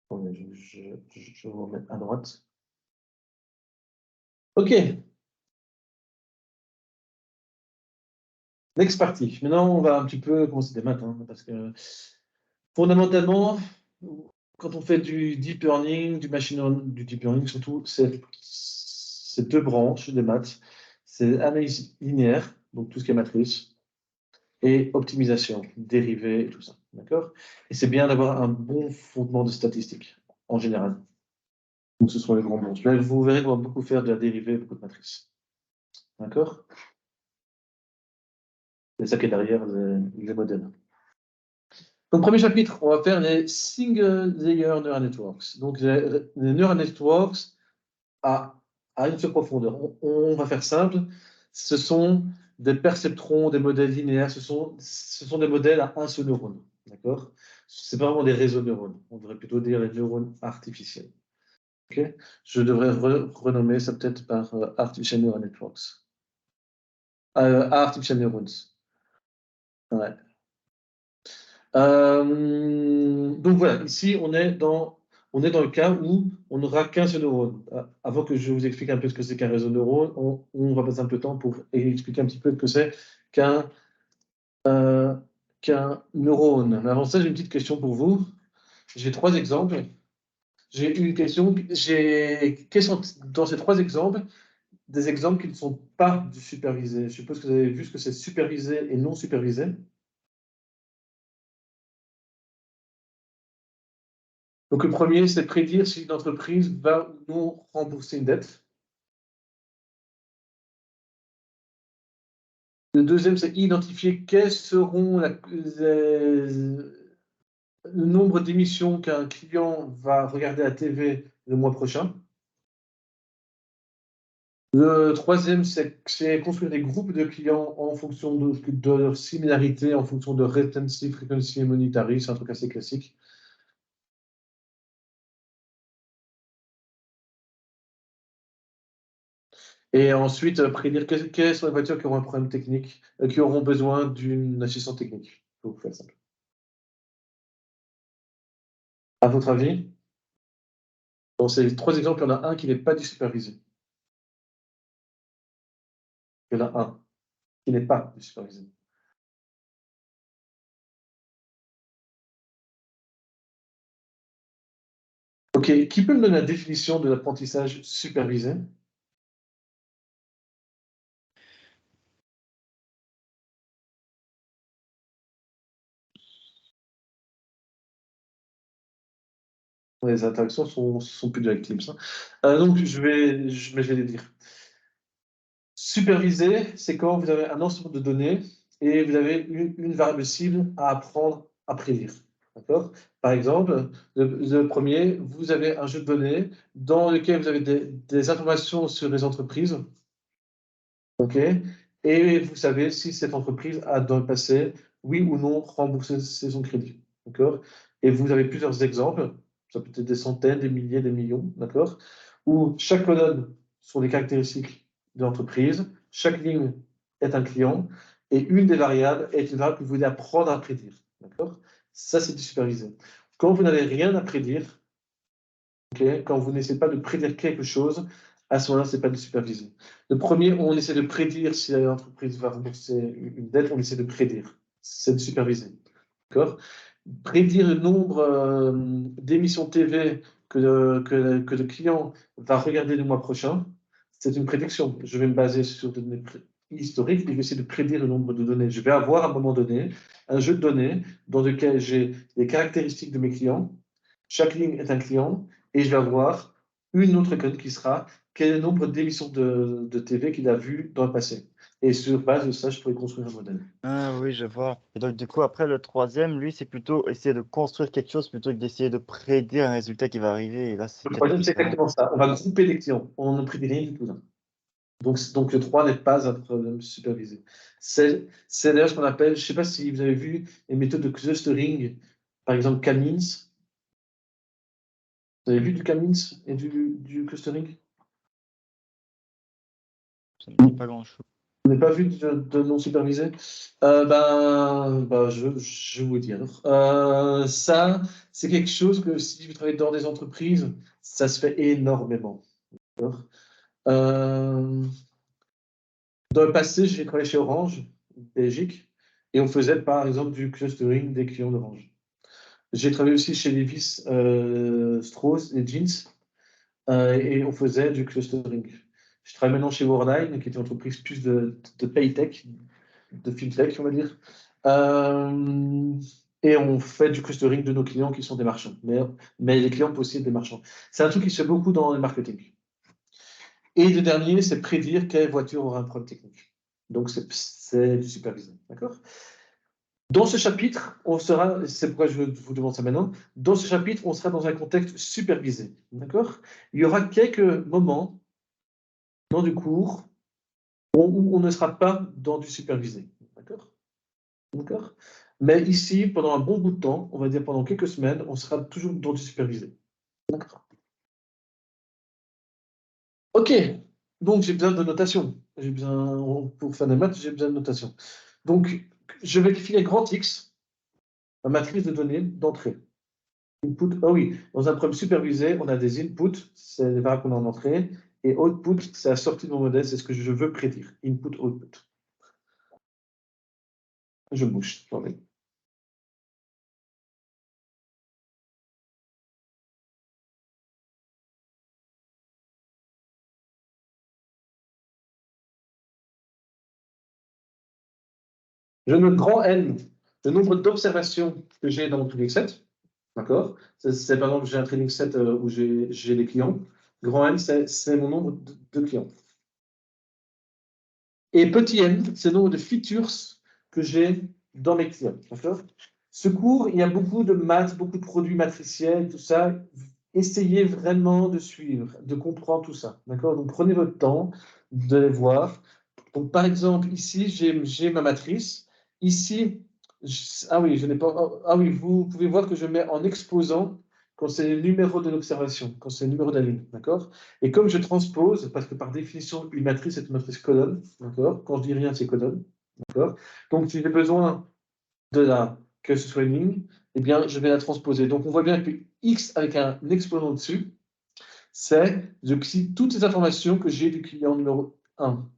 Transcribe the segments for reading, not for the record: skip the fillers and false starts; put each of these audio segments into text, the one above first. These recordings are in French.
Attendez, je vais vous remettre à droite. OK. Next party. Maintenant, on va un petit peu commencer des maths, hein, parce que fondamentalement, quand on fait du deep learning, du deep learning surtout, c'est deux branches des maths. C'est analyse linéaire, donc tout ce qui est matrice, et optimisation, dérivée et tout ça. D'accord? Et c'est bien d'avoir un bon fondement de statistiques, en général. Donc ce sont les grands branches. Mais vous verrez qu'on va beaucoup faire de la dérivée et beaucoup de matrices. D'accord? C'est ça qui est derrière les modèles. Donc, premier chapitre, on va faire les single layer neural networks. Donc, les neural networks à, à une seule profondeur. On va faire simple. Ce sont des perceptrons, des modèles linéaires. Ce sont des modèles à un seul neurone. D'accord? C'est pas vraiment des réseaux de neurones. On devrait plutôt dire les neurones artificiels. Ok. Je devrais renommer ça peut-être par Artificial Neural Networks. Artificial Neurons. Ouais. Donc voilà, ici on est dans le cas où on n'aura qu'un seul neurone. Avant que je vous explique un peu ce que c'est qu'un réseau de neurones, on va passer un peu de temps pour expliquer un petit peu ce que c'est qu'un euh, qu'un neurone. Mais avant ça, j'ai une petite question pour vous. J'ai trois exemples. J'ai une question. Quels sont dans ces trois exemples des exemples qui ne sont pas du supervisé? Je suppose que vous avez vu ce que c'est supervisé et non supervisé. Donc le premier, c'est prédire si une entreprise va ou non rembourser une dette. Le deuxième, c'est identifier quels seront le nombre d'émissions qu'un client va regarder à TV le mois prochain. Le troisième, c'est construire des groupes de clients en fonction de leur similarité, en fonction de retention, frequency et monetary. C'est un truc assez classique. Et ensuite, prédire quelles sont les voitures qui auront un problème technique, qui auront besoin d'une assistance technique. Pour vous faire simple. À votre avis, dans ces trois exemples, il y en a un qui n'est pas du supervisé. Il y en a un qui n'est pas du supervisé. OK, qui peut me donner la définition de l'apprentissage supervisé? Les interactions sont plus directives, ça. Donc je vais les dire. Supervisé, c'est quand vous avez un ensemble de données et vous avez une variable cible à apprendre à prédire. D'accord? Par exemple, le premier, vous avez un jeu de données dans lequel vous avez des informations sur les entreprises. OK? Et vous savez si cette entreprise a dans le passé, oui ou non, remboursé son crédit. D'accord? Et vous avez plusieurs exemples, ça peut être des centaines, des milliers, des millions, d'accord? Où chaque colonne sont les caractéristiques de l'entreprise, chaque ligne est un client, et une des variables est une variable que vous voulez apprendre à prédire. D'accord? Ça, c'est du supervisé. Quand vous n'avez rien à prédire, ok, quand vous n'essayez pas de prédire quelque chose, à ce moment-là, ce n'est pas de superviser. Le premier, on essaie de prédire si l'entreprise va rembourser une dette, on essaie de prédire. C'est de superviser. D'accord? Prédire le nombre d'émissions TV que le client va regarder le mois prochain, c'est une prédiction. Je vais me baser sur des données historiques et je vais essayer de prédire le nombre de données. Je vais avoir à un moment donné un jeu de données dans lequel j'ai les caractéristiques de mes clients. Chaque ligne est un client et je vais avoir une autre colonne qui sera quel est le nombre d'émissions de TV qu'il a vu dans le passé. Et sur base de ça, je pourrais construire un modèle. Ah oui, je vois. Et donc, du coup, après, le troisième, lui, c'est plutôt essayer de construire quelque chose plutôt que d'essayer de prédire un résultat qui va arriver. Et là, c'est Le peut-être troisième, c'est différent. exactement ça. On va grouper les clients. On ne prédit rien du tout là. Donc le 3 n'est pas un problème supervisé. C'est d'ailleurs ce qu'on appelle, je ne sais pas si vous avez vu les méthodes de clustering, par exemple K-means. Vous avez vu du K-means et du clustering? Ça ne me dit pas grand-chose. Vous n'avez pas vu de non supervisé? Je vais vous dire. Ça, c'est quelque chose que si vous travaillez dans des entreprises, ça se fait énormément. D'accord. Dans le passé, j'ai travaillé chez Orange, Belgique, et on faisait par exemple du clustering des clients d'Orange. J'ai travaillé aussi chez Levi's Strauss, les jeans, et on faisait du clustering. Je travaille maintenant chez Worldline, qui est une entreprise plus de paytech, de fintech, on va dire. Et on fait du clustering de nos clients qui sont des marchands. Mais les clients possèdent des marchands. C'est un truc qui se fait beaucoup dans le marketing. Et le dernier, c'est prédire quelle voiture aura un problème technique. Donc, c'est du supervisé. D'accord? Dans ce chapitre, on sera, c'est pourquoi je vous demande ça maintenant, dans ce chapitre, on sera dans un contexte supervisé. D'accord? Il y aura quelques moments dans du cours où on ne sera pas dans du supervisé. D'accord? D'accord? Mais ici, pendant un bon bout de temps, on va dire pendant quelques semaines, on sera toujours dans du supervisé. D'accord? Ok, donc j'ai besoin de notation. J'ai besoin, pour faire des maths, j'ai besoin de notation. Donc, je vais définir grand X, ma matrice de données d'entrée. Input, ah oui, dans un problème supervisé, on a des inputs, c'est les variables qu'on a en entrée, et output, c'est la sortie de mon modèle, c'est ce que je veux prédire. Input, output. Je bouge, attendez. Je note grand N, le nombre d'observations que j'ai dans mon training set. D'accord? C'est par exemple, j'ai un training set où j'ai des clients. Grand N, c'est mon nombre de clients. Et petit n, c'est le nombre de features que j'ai dans mes clients. D'accord? Ce cours, il y a beaucoup de maths, beaucoup de produits matriciels, tout ça. Essayez vraiment de suivre, de comprendre tout ça. D'accord? Donc prenez votre temps de les voir. Donc par exemple, ici, j'ai ma matrice. Ici, ah oui, je n'ai pas. Ah oui, vous pouvez voir que je mets en exposant quand c'est le numéro de l'observation, quand c'est le numéro de la ligne. D'accord? Et comme je transpose, parce que par définition, une matrice est une matrice colonne, d'accord? Quand je dis rien, c'est colonne, d'accord? Donc, si j'ai besoin que ce soit une ligne, eh bien, je vais la transposer. Donc, on voit bien que X avec un exposant dessus, c'est toutes les informations que j'ai du client numéro 1.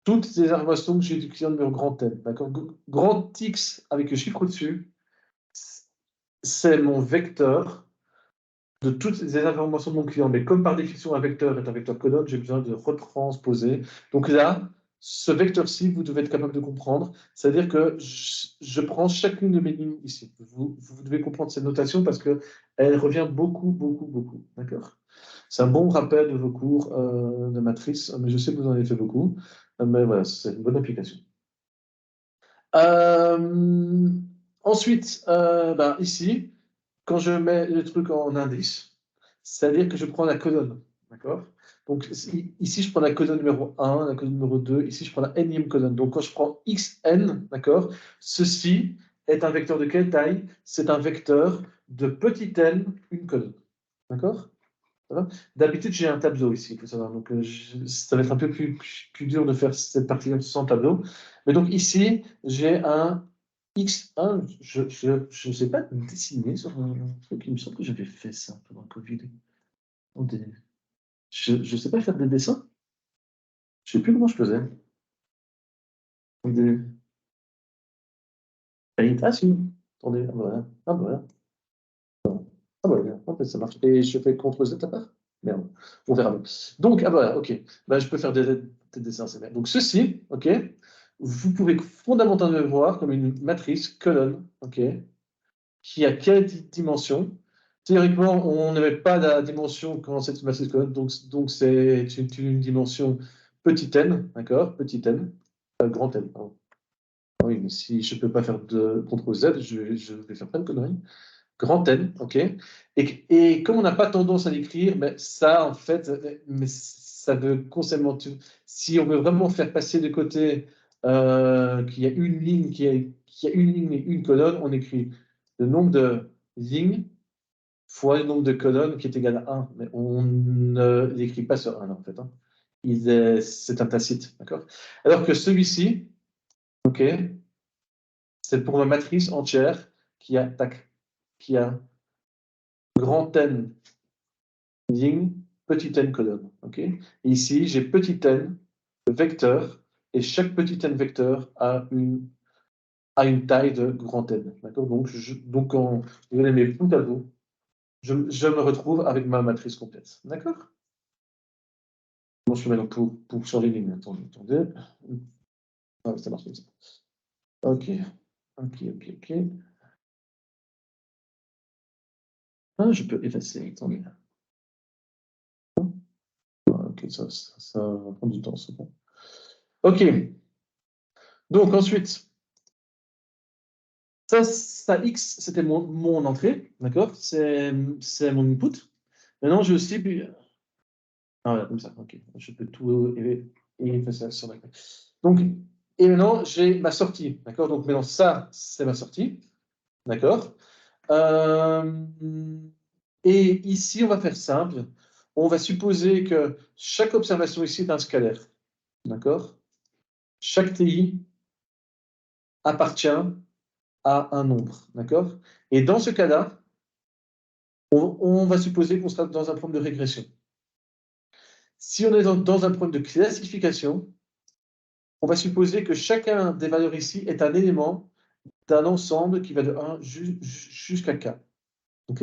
Toutes les informations que j'ai du client numéro grand N, d'accord? Grand X avec le chiffre au-dessus, c'est mon vecteur de toutes les informations de mon client. Mais comme par définition, un vecteur est un vecteur colonne, j'ai besoin de retransposer. Donc là, ce vecteur-ci, vous devez être capable de comprendre. C'est-à-dire que je prends chacune de mes lignes ici. Vous devez comprendre cette notation parce qu'elle revient beaucoup, beaucoup, beaucoup. D'accord? C'est un bon rappel de vos cours de matrice, mais je sais que vous en avez fait beaucoup. Mais voilà, c'est une bonne application. Euh, Ensuite, ici, quand je mets le truc en indice, c'est-à-dire que je prends la colonne. D'accord? Donc ici, je prends la colonne numéro 1, la colonne numéro 2, ici, je prends la nème colonne. Donc quand je prends xn, d'accord, ceci est un vecteur de quelle taille? C'est un vecteur de petit n, une colonne. D'accord? D'habitude, j'ai un tableau ici, il faut savoir. Donc, ça va être un peu plus dur de faire cette partie sans tableau. Mais donc, ici, j'ai un X1. Je ne sais pas dessiner sur un truc. Il me semble que j'avais fait ça pendant le Covid. Je ne sais pas faire des dessins. Je ne sais plus comment je faisais. Des... Ah, si. Attendez, ah, voilà. Ah, voilà. Ah, voilà. En fait, ça marche. Et je fais CTRL-Z à part? Merde. On verra bien. Donc, ah, voilà, ok. Ben, je peux faire des dessins, c'est bien. Donc, ceci, ok, vous pouvez fondamentalement le voir comme une matrice colonne, ok, qui a quelle dimension? Théoriquement, on n'avait pas la dimension quand c'est une matrice colonne, donc c'est une dimension petit n, d'accord? Petit n, grand N, pardon. Ah oui, mais si je ne peux pas faire de CTRL-Z, je vais faire plein de conneries. Grand N, ok. Et comme on n'a pas tendance à l'écrire, mais ça, en fait, mais ça veut constamment. Si on veut vraiment faire passer de côté qu'il y a une ligne, qu'il y a une ligne et une colonne, on écrit le nombre de lignes fois le nombre de colonnes qui est égal à 1. Mais on ne l'écrit pas sur 1, en fait. Hein. c'est un tacite, d'accord? Alors que celui-ci, ok, c'est pour ma matrice entière qui a, qui a grand N ligne, petit n colonne, ok? Et ici, j'ai petit n vecteur, et chaque petit n vecteur a une taille de grand N, d'accord? Donc, quand je les mets bout à bout, je me retrouve avec ma matrice complète, d'accord? Bon, je fais maintenant pour sur les lignes. Attendez. Ah, ça marche comme ça. Ok. Ah, je peux effacer. Attendez. Ok, ça va prendre du temps, c'est bon. Ok. Donc ensuite, ça X, c'était mon entrée, d'accord? C'est mon input. Maintenant, j'ai aussi. Ah, voilà, comme ça. Ok. Je peux tout effacer sur la clé. Donc, et maintenant, j'ai ma sortie, d'accord? Donc maintenant, ça, c'est ma sortie, d'accord? Et ici, on va faire simple. On va supposer que chaque observation ici est un scalaire. D'accord? Chaque TI appartient à un nombre. D'accord? Et dans ce cas-là, on va supposer qu'on sera dans un problème de régression. Si on est dans un problème de classification, on va supposer que chacun des valeurs ici est un élément d'un ensemble qui va de 1 jusqu'à k. Ok?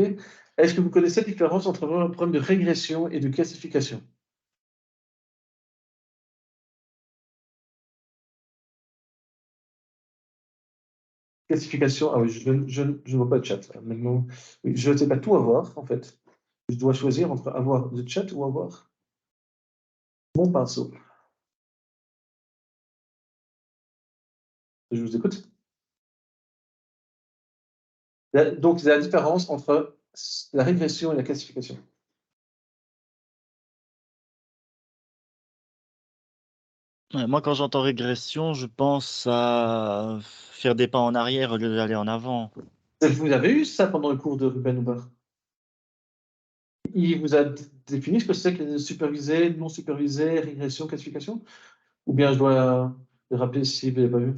Est-ce que vous connaissez la différence entre un problème de régression et de classification? Classification, ah oui, je ne vois pas de chat. Maintenant, oui, je ne sais pas tout avoir, en fait. Je dois choisir entre avoir le chat ou avoir mon pinceau. Je vous écoute. Donc, c'est la différence entre la régression et la classification. Ouais, moi, quand j'entends régression, je pense à faire des pas en arrière au lieu d'aller en avant. Vous avez eu ça pendant le cours de Ruben Hubert? Il vous a défini ce que c'est que supervisé, non supervisé, régression, classification? Ou bien je dois le rappeler si vous ne l'avez pas vu?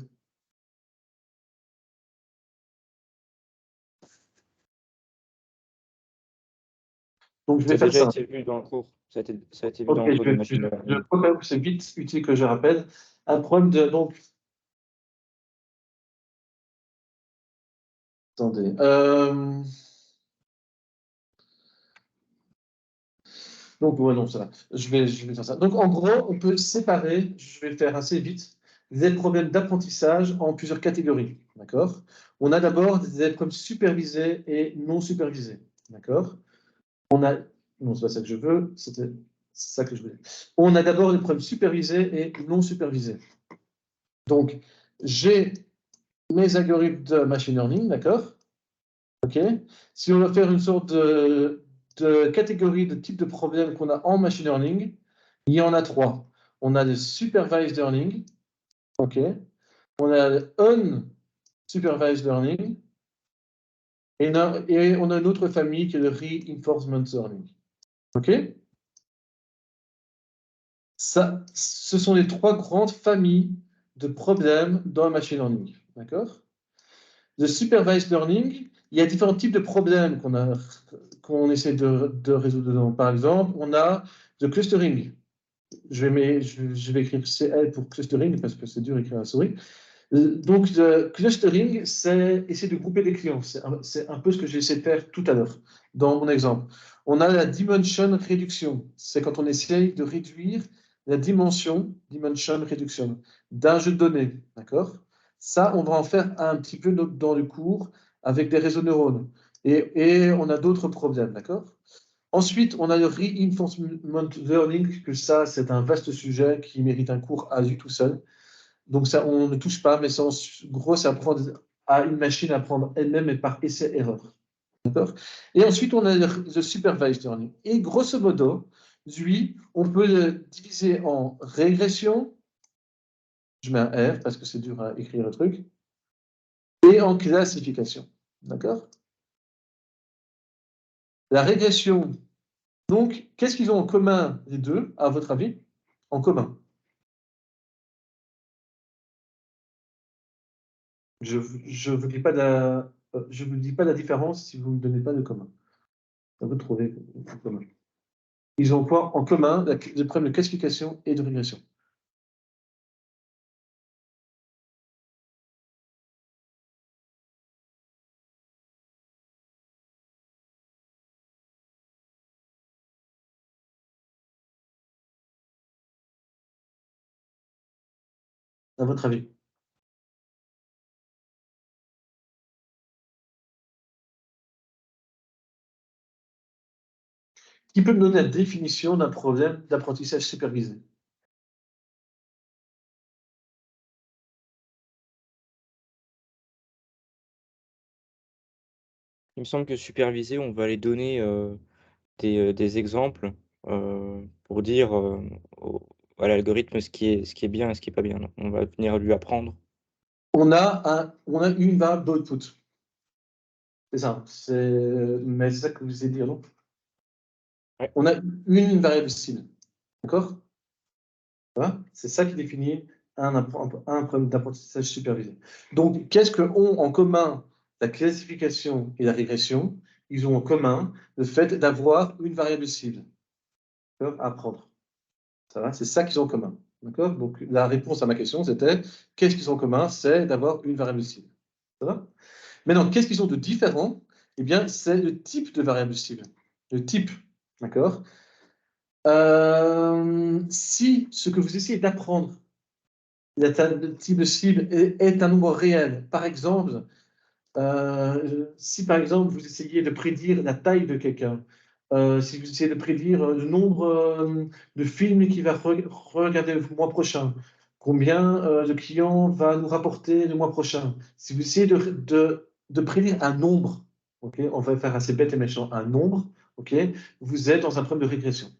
Donc, je Ça vais a faire déjà ça. été vu dans le cours. Ça a été vu Ok, dans le cours de machine je learning. crois quand même que c'est vite utile que je rappelle. Un problème de. Donc, attendez. Donc, ouais, non, ça va. Je vais faire ça. Donc, en gros, on peut séparer, je vais faire assez vite, les problèmes d'apprentissage en plusieurs catégories. D'accord? On a d'abord des problèmes supervisés et non supervisés. D'accord? On a. Non, c'est pas ça que je veux, c'était ça que je voulais. On a d'abord des problèmes supervisés et non supervisés. Donc, j'ai mes algorithmes de machine learning, d'accord? Ok. Si on veut faire une sorte de catégorie de type de problème qu'on a en machine learning, il y en a trois. On a le supervised learning, ok. On a le unsupervised learning, et on a une autre famille qui est le reinforcement learning, ok. Ça, ce sont les trois grandes familles de problèmes dans le machine learning, d'accord. Le supervised learning, il y a différents types de problèmes qu'on essaie de résoudre dedans. Par exemple, on a le clustering. Je vais écrire CL pour clustering parce que c'est dur d'écrire à la souris. Donc, le clustering, c'est essayer de grouper des clients. C'est un peu ce que j'ai essayé de faire tout à l'heure dans mon exemple. On a la dimension réduction. C'est quand on essaye de réduire la dimension réduction, d'un jeu de données. D'accord? Ça, on va en faire un petit peu dans le cours avec des réseaux neurones. Et on a d'autres problèmes. D'accord? Ensuite, on a le reinforcement learning, que ça, c'est un vaste sujet qui mérite un cours à lui tout seul. Donc ça, on ne touche pas, mais c'est en gros, c'est apprendre à une machine à apprendre elle-même et par essai-erreur. D'accord? Et ensuite, on a le supervised learning. Et grosso modo, lui, on peut le diviser en régression, je mets un R parce que c'est dur à écrire le truc, et en classification. D'accord? La régression, donc, qu'est-ce qu'ils ont en commun les deux, à votre avis? en commun. Je ne vous dis pas la différence si vous ne me donnez pas de commun. À vous de trouver en commun. Ils ont quoi en commun? Le problème de classification et de régression. À votre avis? Qui peut me donner la définition d'un problème d'apprentissage supervisé? Il me semble que supervisé, on va aller donner des exemples pour dire à l'algorithme ce qui est bien et ce qui est pas bien. Donc, on va venir lui apprendre. On a une variable d'output. C'est ça. Mais c'est ça que vous allez dire, non? Ouais. On a une variable cible. D'accord? C'est ça qui définit un problème d'apprentissage supervisé. Donc, qu'est-ce qu'ont en commun la classification et la régression? Ils ont en commun le fait d'avoir une variable cible à apprendre. Ça va? C'est ça qu'ils ont en commun. D'accord? Donc, la réponse à ma question, c'était qu'est-ce qu'ils ont en commun? C'est d'avoir une variable cible. Ça va? Maintenant, qu'est-ce qu'ils ont de différent? Eh bien, c'est le type de variable cible. Le type. D'accord? Si ce que vous essayez d'apprendre, le type de cible est un nombre réel, par exemple, si par exemple vous essayez de prédire la taille de quelqu'un, si vous essayez de prédire le nombre de films qu'il va regarder le mois prochain, combien de clients va nous rapporter le mois prochain, si vous essayez de prédire un nombre, okay, on va faire assez bête et méchant, un nombre, okay, vous êtes dans un problème de régression.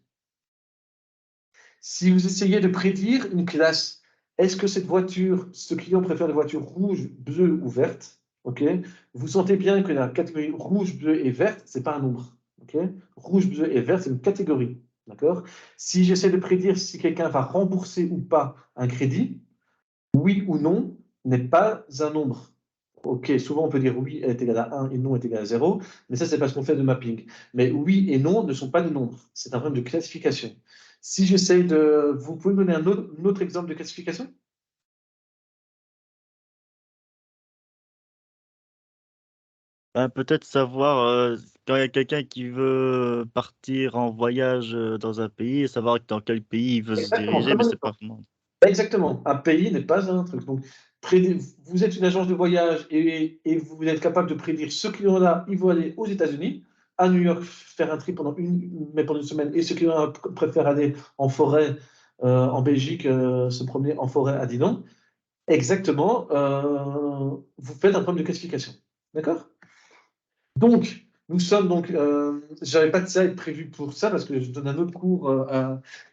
Si vous essayez de prédire une classe, est-ce que cette voiture, ce client préfère les voitures rouges, bleues ou vertes? Okay. Vous sentez bien que la catégorie rouge, bleu et verte, ce n'est pas un nombre. Okay. Rouge, bleu et vert, c'est une catégorie. D'accord. Si j'essaie de prédire si quelqu'un va rembourser ou pas un crédit, oui ou non n'est pas un nombre. Ok, souvent on peut dire oui est égal à 1 et non est égal à 0, mais ça c'est parce qu'on fait de mapping. Mais oui et non ne sont pas des nombres, c'est un problème de classification. Si j'essaie de... Vous pouvez me donner un autre exemple de classification? Ben, peut-être savoir quand il y a quelqu'un qui veut partir en voyage dans un pays, savoir dans quel pays il veut se Exactement, diriger, très mais bon c'est pas exemple. vraiment. Exactement, un pays n'est pas un truc. Donc, vous êtes une agence de voyage et vous êtes capable de prédire ce client-là, il va aller aux États-Unis, à New York, faire un trip pendant une semaine, et ce client-là préfère aller en forêt, en Belgique, se promener en forêt à Dinan. Exactement, vous faites un problème de classification. D'accord? Donc, nous sommes donc, je n'avais pas de slide prévu pour ça parce que je donne un autre cours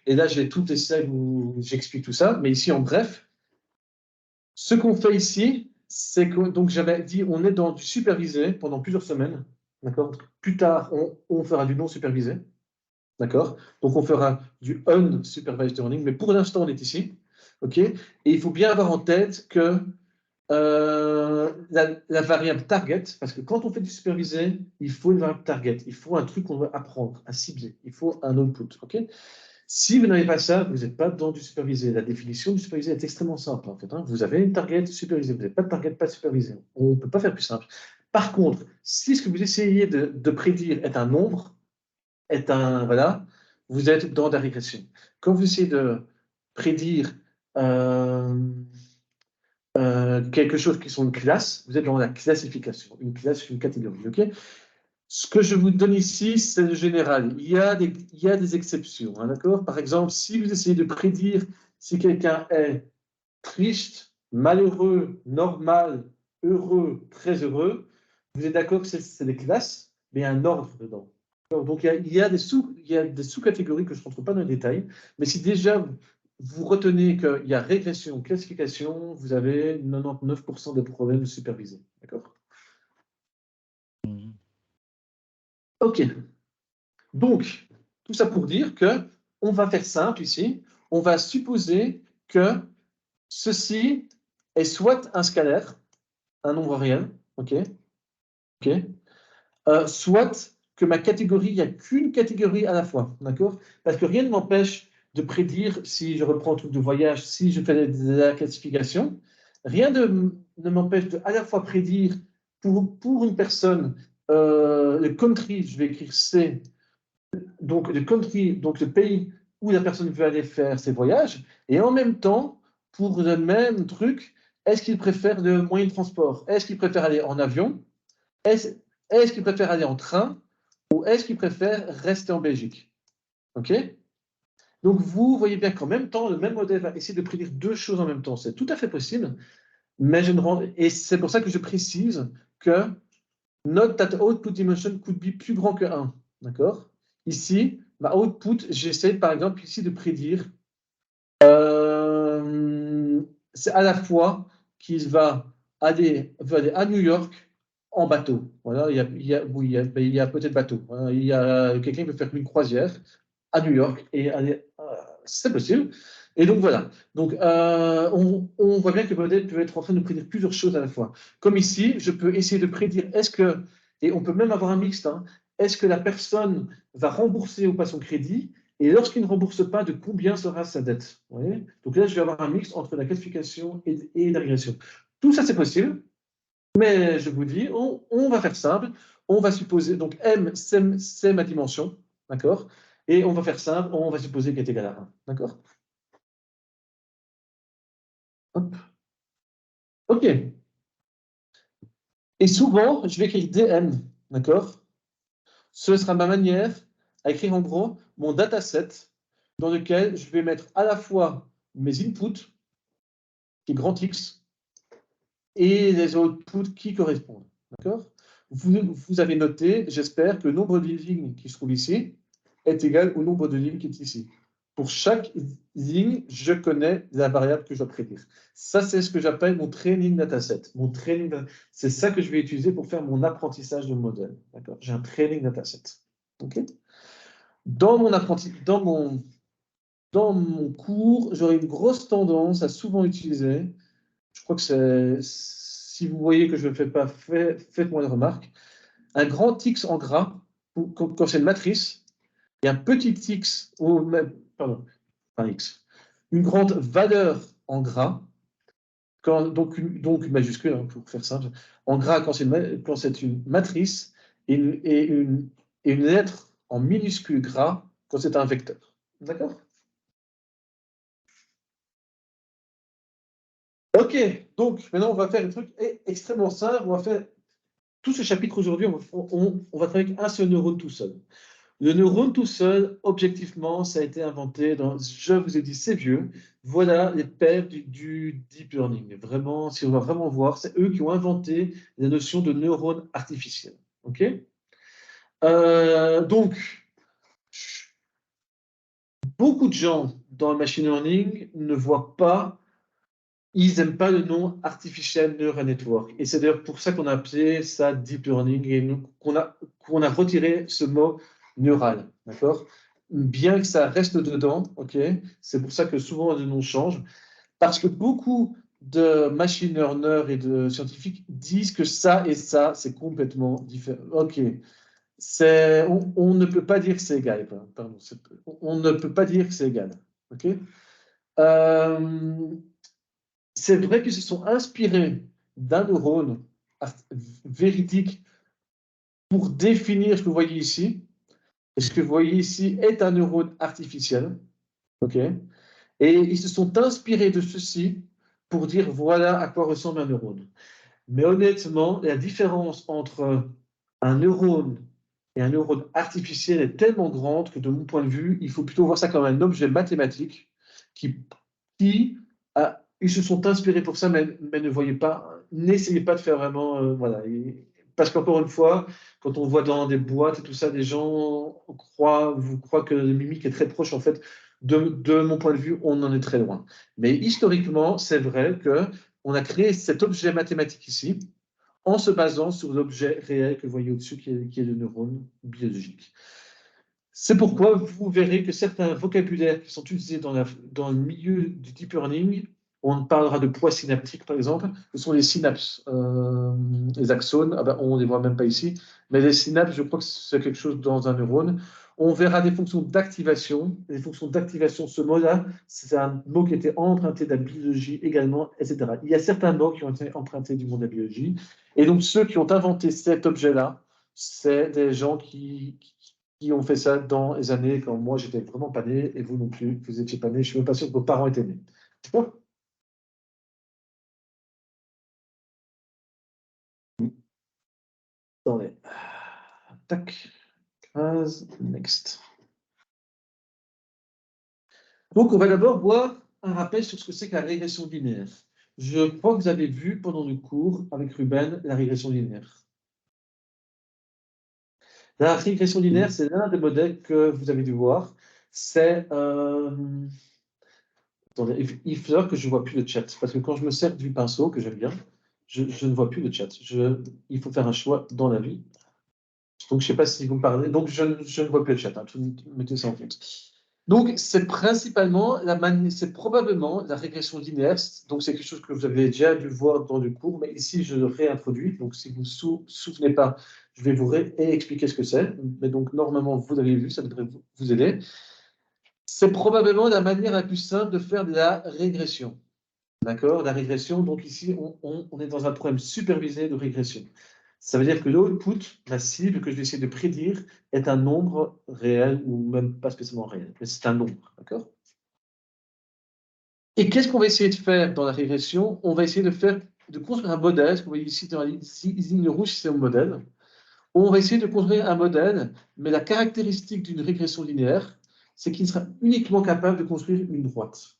et là j'ai toutes les slides où j'explique tout ça. Mais ici, en bref, ce qu'on fait ici, c'est que donc j'avais dit on est dans du supervisé pendant plusieurs semaines. D'accord? Plus tard, on fera du non supervisé. D'accord? Donc on fera du unsupervised learning, mais pour l'instant, on est ici. OK? Et il faut bien avoir en tête que la variable target, parce que quand on fait du supervisé, il faut une variable target, il faut un truc qu'on veut apprendre, à cibler, il faut un output. Okay. Si vous n'avez pas ça, vous n'êtes pas dans du supervisé. La définition du supervisé est extrêmement simple. En fait, hein. Vous avez une target supervisée, vous n'avez pas de target pas supervisé. On ne peut pas faire plus simple. Par contre, si ce que vous essayez de prédire est un nombre, voilà, vous êtes dans la régression. Quand vous essayez de prédire quelque chose qui sont une classe, vous êtes dans la classification. Une classe, une catégorie. Okay. Ce que je vous donne ici, c'est le général. Il y a des exceptions. Hein, d'accord. Par exemple, si vous essayez de prédire si quelqu'un est triste, malheureux, normal, heureux, très heureux, vous êtes d'accord que c'est des classes, mais il y a un ordre dedans. Donc, il y a des sous-catégories que je ne rentre pas dans les détails, mais si déjà vous retenez qu'il y a régression, classification, vous avez 99% des problèmes supervisés. D'accord? Mhm. OK. Donc, tout ça pour dire que on va faire simple ici. on va supposer que ceci est soit un scalaire, un nombre réel, ok, soit que ma catégorie, il n'y a qu'une catégorie à la fois, d'accord? Parce que rien ne m'empêche de prédire, si je reprends le truc de voyage, si je fais de la classification, rien ne m'empêche de à la fois prédire pour une personne le country, je vais écrire C, donc le country, donc le pays où la personne veut aller faire ses voyages, et en même temps, pour le même truc, est-ce qu'il préfère le moyen de transport? Est-ce qu'il préfère aller en avion? Est-ce qu'il préfère aller en train? Ou est-ce qu'il préfère rester en Belgique? OK? Donc, vous voyez bien qu'en même temps, le même modèle va essayer de prédire deux choses en même temps. C'est tout à fait possible, mais je ne rends... Et c'est pour ça que je précise que note that output dimension could be plus grand que 1. D'accord? Ici, ma output, j'essaie par exemple ici de prédire, c'est à la fois qu'il va aller à New York en bateau. Voilà, il y a peut-être bateau. Voilà, il y a quelqu'un qui peut faire une croisière à New York et aller, c'est possible. Et donc voilà. Donc on voit bien que le modèle peut être en train de prédire plusieurs choses à la fois. Comme ici, je peux essayer de prédire est-ce que, et on peut même avoir un mixte, hein, est-ce que la personne va rembourser ou pas son crédit, et lorsqu'il ne rembourse pas, de combien sera sa dette. Vous voyez? Donc là, je vais avoir un mixte entre la classification et la régression. Tout ça, c'est possible. Mais je vous dis, on va faire simple. On va supposer, donc M, c'est ma dimension, d'accord? Et on va faire simple, on va supposer qu'elle est égale à 1, d'accord? Hop. OK. Et souvent, je vais écrire DM, d'accord? Ce sera ma manière à écrire en gros mon dataset dans lequel je vais mettre à la fois mes inputs, qui est grand X, et les outputs qui correspondent, d'accord? Vous avez noté, j'espère, que le nombre de lignes qui se trouve ici est égal au nombre de lignes qui est ici. Pour chaque ligne, je connais la variable que je dois prédire. Ça, c'est ce que j'appelle mon training dataset. C'est ça que je vais utiliser pour faire mon apprentissage de modèle. D'accord? J'ai un training dataset. OK? Dans mon cours, j'aurai une grosse tendance à souvent utiliser, je crois que c'est, si vous voyez que je ne le fais pas, faites-moi une remarque, un grand X en gras, quand c'est une matrice, et un petit X, ou même, pardon, pas X, une grande valeur en gras, donc une majuscule, hein, pour faire simple, en gras quand c'est une matrice, et une lettre en minuscule gras quand c'est un vecteur. D'accord? Ok, donc maintenant on va faire un truc extrêmement simple. On va faire tout ce chapitre aujourd'hui, on va travailler avec un seul neurone tout seul. Le neurone tout seul, objectivement, ça a été inventé je vous ai dit, c'est vieux. Voilà les pères du deep learning. Vraiment, si on va vraiment voir, c'est eux qui ont inventé la notion de neurone artificiel. Ok? Donc, beaucoup de gens dans le machine learning ne voient pas, ils n'aiment pas le nom artificial neural network. Et c'est d'ailleurs pour ça qu'on a appelé ça deep learning et qu'on a retiré ce mot neural. D'accord? Bien que ça reste dedans, ok? C'est pour ça que souvent le nom change. Parce que beaucoup de machine learners et de scientifiques disent que ça et ça, c'est complètement différent. Ok. On ne peut pas dire que c'est égal. Pardon, on ne peut pas dire que c'est égal. Ok? C'est vrai qu'ils se sont inspirés d'un neurone véridique pour définir ce que vous voyez ici. Et ce que vous voyez ici est un neurone artificiel. OK? Et ils se sont inspirés de ceci pour dire voilà à quoi ressemble un neurone. Mais honnêtement, la différence entre un neurone et un neurone artificiel est tellement grande que de mon point de vue, il faut plutôt voir ça comme un objet mathématique ils se sont inspirés pour ça, mais ne voyez pas, n'essayez pas de faire vraiment, voilà. Parce qu'encore une fois, quand on voit dans des boîtes et tout ça, des gens croient que le mimique est très proche. En fait, de mon point de vue, on en est très loin. Mais historiquement, c'est vrai que on a créé cet objet mathématique ici en se basant sur l'objet réel que vous voyez au-dessus, qui est le neurone biologique. C'est pourquoi vous verrez que certains vocabulaires qui sont utilisés dans le milieu du deep learning, on parlera de poids synaptique, par exemple, ce sont les synapses. Les axones, ah ben, on ne les voit même pas ici, mais les synapses, je crois que c'est quelque chose dans un neurone. On verra des fonctions d'activation. Les fonctions d'activation, ce mot-là, c'est un mot qui était emprunté de la biologie également, etc. Il y a certains mots qui ont été empruntés du monde de la biologie. Et donc, ceux qui ont inventé cet objet-là, c'est des gens qui ont fait ça dans les années quand moi, j'étais vraiment pas né, et vous non plus, vous n'étiez pas né. Je ne suis même pas sûr que vos parents étaient nés. Attendez. Tac. 15, next. Donc, on va d'abord voir un rappel sur ce que c'est que la régression linéaire. Je crois que vous avez vu pendant le cours avec Ruben la régression linéaire. La régression linéaire, c'est l'un des modèles que vous avez dû voir. C'est... Attendez, il faudra que je ne vois plus le chat, parce que quand je me sers du pinceau, que j'aime bien, je ne vois plus le chat. Il faut faire un choix dans la vie. Donc, je ne sais pas si vous me parlez. Donc, je ne vois plus le chat. Hein, mettez ça en compte. Donc, c'est probablement la régression linéaire. Donc, c'est quelque chose que vous avez déjà dû voir dans le cours, mais ici, je le réintroduis. Donc, si vous ne vous souvenez pas, je vais vous réexpliquer ce que c'est. Mais donc, normalement, vous l'avez vu, ça devrait vous aider. C'est probablement la manière la plus simple de faire de la régression. D'accord? La régression, donc ici, on est dans un problème supervisé de régression. Ça veut dire que l'output, la cible que je vais essayer de prédire, est un nombre réel ou même pas spécialement réel, mais c'est un nombre. D'accord? Et qu'est-ce qu'on va essayer de faire dans la régression? On va essayer de construire un modèle. Ce qu'on voit ici dans la ligne rouge, c'est un modèle. On va essayer de construire un modèle, mais la caractéristique d'une régression linéaire, c'est qu'il sera uniquement capable de construire une droite.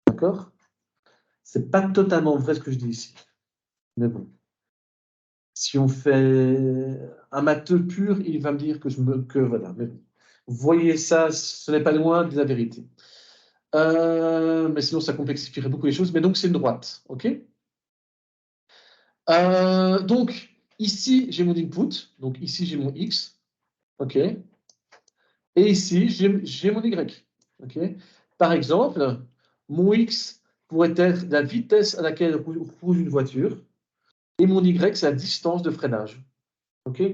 D'accord? C'est pas totalement vrai ce que je dis ici. Mais bon. Si on fait un matheux pur, il va me dire que voilà. Mais bon. Vous voyez ça, ce n'est pas loin de la vérité. Mais sinon, ça complexifierait beaucoup les choses. Mais donc, c'est une droite. OK? Donc, ici, j'ai mon input. Donc, ici, j'ai mon X. OK? Et ici, j'ai mon Y. OK? Par exemple, mon X pourrait être la vitesse à laquelle roule une voiture. Et mon Y, c'est la distance de freinage. Okay?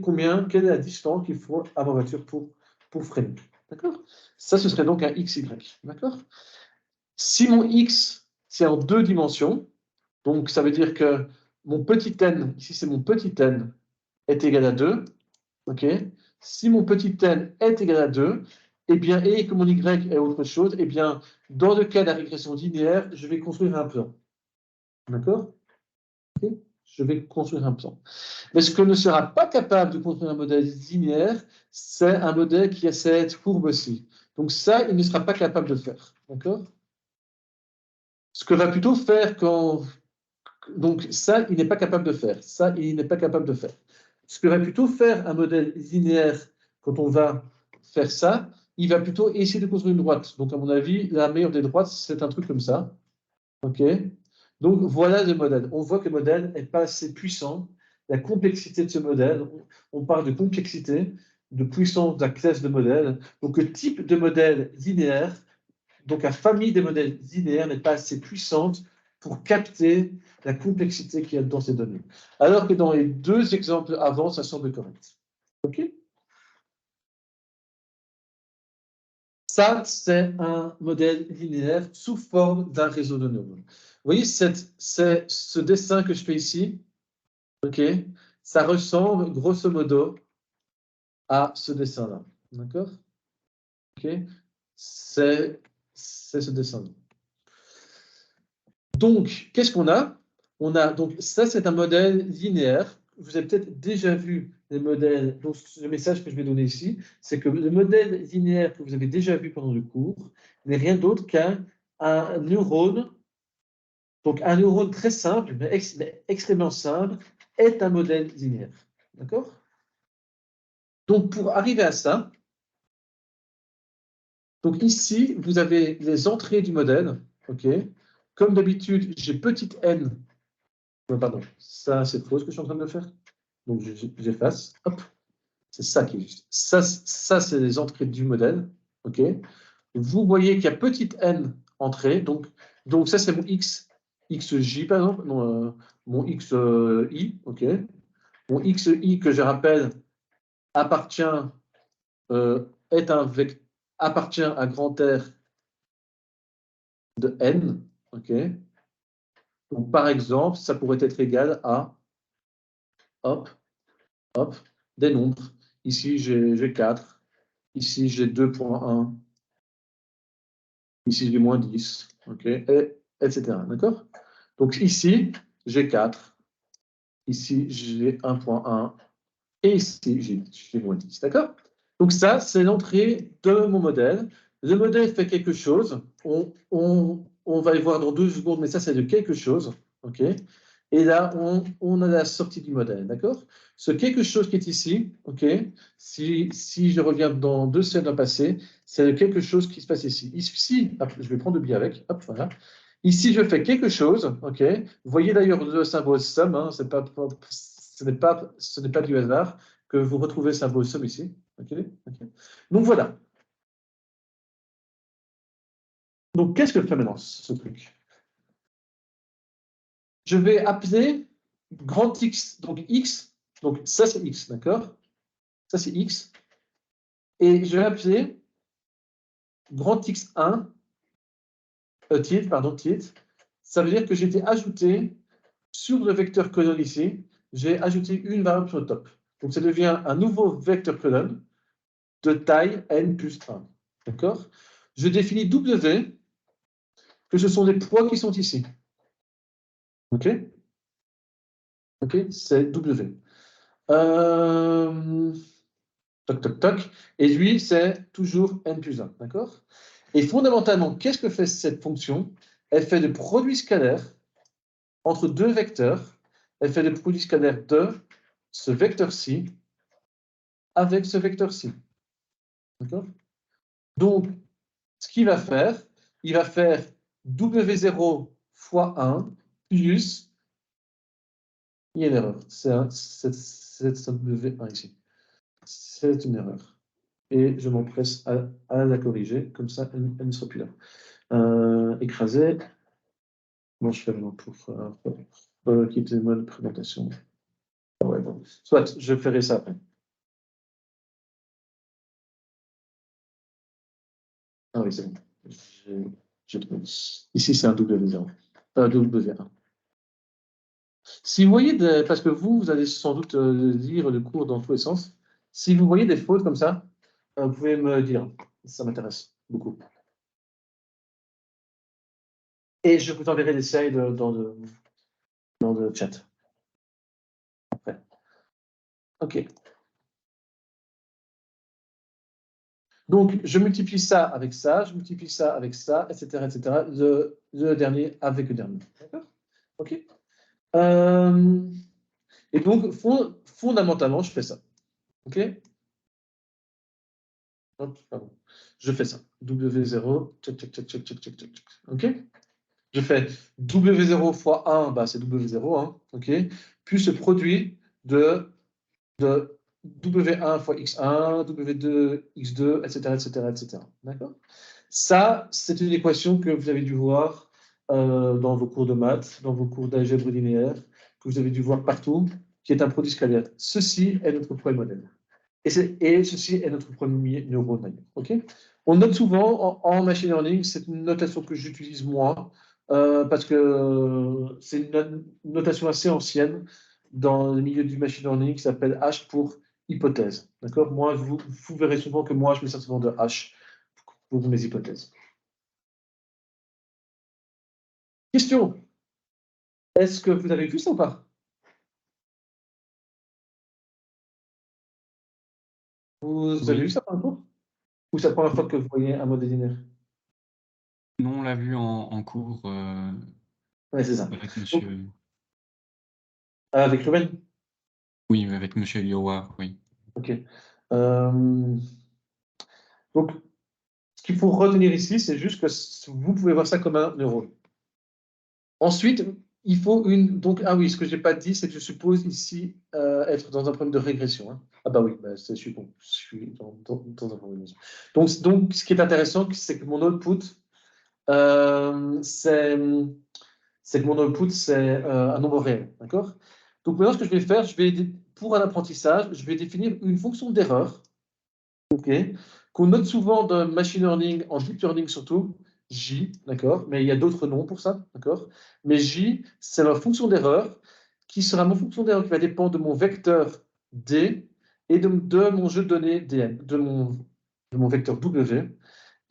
Quelle est la distance qu'il faut à ma voiture pour freiner? D'accord? Ça, ce serait donc un XY. D'accord? Si mon X, c'est en 2 dimensions, donc ça veut dire que mon petit n, ici c'est mon petit n, est égal à 2. OK? Si mon petit n est égal à 2, eh bien, et que mon Y est autre chose, eh bien, dans le cas de la régression linéaire, je vais construire un plan. D'accord? Okay? Je vais construire un plan. Mais ce que ne sera pas capable de construire un modèle linéaire, c'est un modèle qui a cette courbe aussi. Donc ça, il ne sera pas capable de faire. D'accord? Ce que va plutôt faire quand... Donc ça, il n'est pas capable de faire. Ça, il n'est pas capable de faire. Ce que va plutôt faire un modèle linéaire quand on va faire ça, il va plutôt essayer de construire une droite. Donc à mon avis, la meilleure des droites, c'est un truc comme ça. OK? Donc voilà le modèle. On voit que le modèle n'est pas assez puissant. La complexité de ce modèle, on parle de complexité, de puissance de la classe de modèle. Donc le type de modèle linéaire, donc la famille des modèles linéaires n'est pas assez puissante pour capter la complexité qu'il y a dans ces données. Alors que dans les 2 exemples avant, ça semble correct. OK? Ça, c'est un modèle linéaire sous forme d'un réseau de neurones. Vous voyez, ce dessin que je fais ici, ok, ça ressemble grosso modo à ce dessin-là. D'accord? Ok? C'est ce dessin-là. Donc, qu'est-ce qu'on a? Donc, ça, c'est un modèle linéaire. Vous avez peut-être déjà vu les modèles. Donc, le message que je vais donner ici, c'est que le modèle linéaire que vous avez déjà vu pendant le cours n'est rien d'autre qu'un neurone. Donc, un neurone très simple, mais extrêmement simple, est un modèle linéaire. D'accord? Donc, pour arriver à ça, donc ici, vous avez les entrées du modèle. OK? Comme d'habitude, j'ai petit n. Pardon, ça, c'est faux ce que je suis en train de faire. Donc, j'efface. Hop. C'est ça qui est juste. Ça c'est les entrées du modèle. OK? Vous voyez qu'il y a petite n entrées. Donc ça, c'est mon x, xj, par exemple. Non, mon xi. OK? Mon xi, que je rappelle, appartient appartient à grand R de n. OK? Donc, par exemple, ça pourrait être égal à, hop, hop, des nombres. Ici, j'ai 4. Ici, j'ai 2,1. Ici, j'ai moins 10. OK? Etc. D'accord? Donc, ici, j'ai 4. Ici, j'ai 1,1. Et ici, j'ai moins 10. D'accord? Donc, ça, c'est l'entrée de mon modèle. Le modèle fait quelque chose. On va y voir dans 2 secondes, mais ça, c'est de quelque chose. OK? Et là, on a la sortie du modèle. D'accord? Ce quelque chose qui est ici, OK? Si je reviens dans 2 scènes passées, c'est de quelque chose qui se passe ici. Ici, hop, je vais prendre le billet avec. Hop, voilà. Ici, je fais quelque chose. OK? Vous voyez d'ailleurs le symbole somme. Hein, ce n'est pas du hasard que vous retrouvez le symbole somme ici. Okay? Donc voilà. Donc qu'est-ce que fait maintenant ce truc? Je vais appeler grand X, donc X, donc ça c'est X, d'accord? Ça c'est X. Et je vais appeler grand X1, tilde. Ça veut dire que j'ai été ajouté sur le vecteur colonne ici, j'ai ajouté une variable sur le top. Donc ça devient un nouveau vecteur colonne de taille n plus 1. D'accord? Je définis W, que ce sont les poids qui sont ici. OK? OK? C'est W. Toc, toc, toc. Et lui, c'est toujours n plus 1. D'accord? Et fondamentalement, qu'est-ce que fait cette fonction? Elle fait le produit scalaire entre 2 vecteurs. Elle fait le produit scalaire de ce vecteur-ci avec ce vecteur-ci. D'accord? Donc, ce qu'il va faire, il va faire W0 fois 1 plus, il y a une erreur, c'est W1 ici. C'est une erreur. Et je m'empresse à la corriger, comme ça, elle ne sera plus là. Écraser. Bon, je fais maintenant pour quitter le mode présentation. Ah ouais, bon. Soit, je ferai ça après. Ah oui, c'est bon. J'ai trouvé. Ici, c'est un W0. W1. Si vous voyez, parce que vous allez sans doute lire le cours dans tous les sens, si vous voyez des fautes comme ça, vous pouvez me dire. Ça m'intéresse beaucoup. Et je vous enverrai les slides dans le chat. Après. OK. Donc, je multiplie ça avec ça, je multiplie ça avec ça, etc., etc. Le dernier avec le dernier. D'accord? OK. Et donc, fondamentalement, je fais ça. OK? Hop, pardon. Je fais ça. W0, check, check, check, check, check, check, check. OK? Je fais W0 fois 1, bah, c'est W0, hein, OK? Plus le produit de W1 fois X1, W2, X2, etc., etc., etc. D'accord? Ça, c'est une équation que vous avez dû voir dans vos cours de maths, dans vos cours d'algèbre linéaire, que vous avez dû voir partout, qui est un produit scalaire. Ceci est notre premier modèle. Et ceci est notre premier neurone d'ailleurs. Okay? On note souvent en machine learning, c'est une notation que j'utilise moi, parce que c'est une notation assez ancienne dans le milieu du machine learning qui s'appelle H pour hypothèse. D'accord? Moi, vous verrez souvent que moi, je mets certainement de H pour mes hypothèses. Question. Est-ce que vous avez vu ça ou pas? Vous avez vu ça par exemple? Ou c'est la première fois que vous voyez un modèle linéaire? Non, on l'a vu en cours Ouais, c'est ça. avec monsieur. Avec Ruben? Oui, avec monsieur Liowar, oui. OK. Donc, ce qu'il faut retenir ici, c'est juste que vous pouvez voir ça comme un neurone. Ensuite, il faut une. Donc, ah oui, ce que je n'ai pas dit, c'est que je suppose ici être dans un problème de régression. Hein. Ah bah oui, bah, je suis bon. Je suis dans un problème de régression. Donc, ce qui est intéressant, c'est que mon output, c'est un nombre réel. D'accord? Donc, maintenant, ce que je vais faire, pour un apprentissage, je vais définir une fonction d'erreur, ok, qu'on note souvent dans machine learning, en deep learning surtout, J, d'accord? Mais il y a d'autres noms pour ça, d'accord? Mais J, c'est la fonction d'erreur qui sera mon fonction d'erreur qui va dépendre de mon vecteur D et de mon jeu de données DN, de mon vecteur W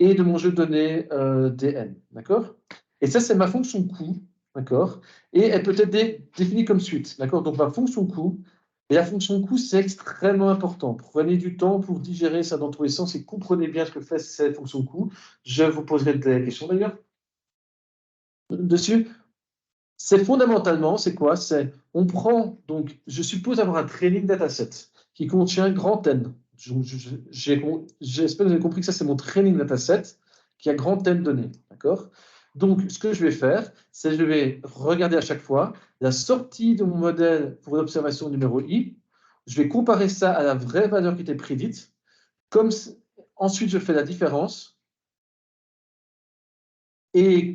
et de mon jeu de données DN, d'accord? Et ça, c'est ma fonction coût, d'accord? Et elle peut être définie comme suite, d'accord? Donc ma fonction coût, et la fonction coût, c'est extrêmement important. Prenez du temps pour digérer ça dans tous les sens et comprenez bien ce que fait cette fonction coût. Je vous poserai des questions d'ailleurs dessus. C'est fondamentalement, c'est quoi? C'est, on prend, donc, je suppose avoir un training dataset qui contient grand N. J'espère que vous avez compris que ça, c'est mon training dataset qui a grand N données, d'accord? Donc, ce que je vais faire, c'est que je vais regarder à chaque fois la sortie de mon modèle pour l'observation numéro I. Je vais comparer ça à la vraie valeur qui était prédite. Ensuite, je fais la différence. Et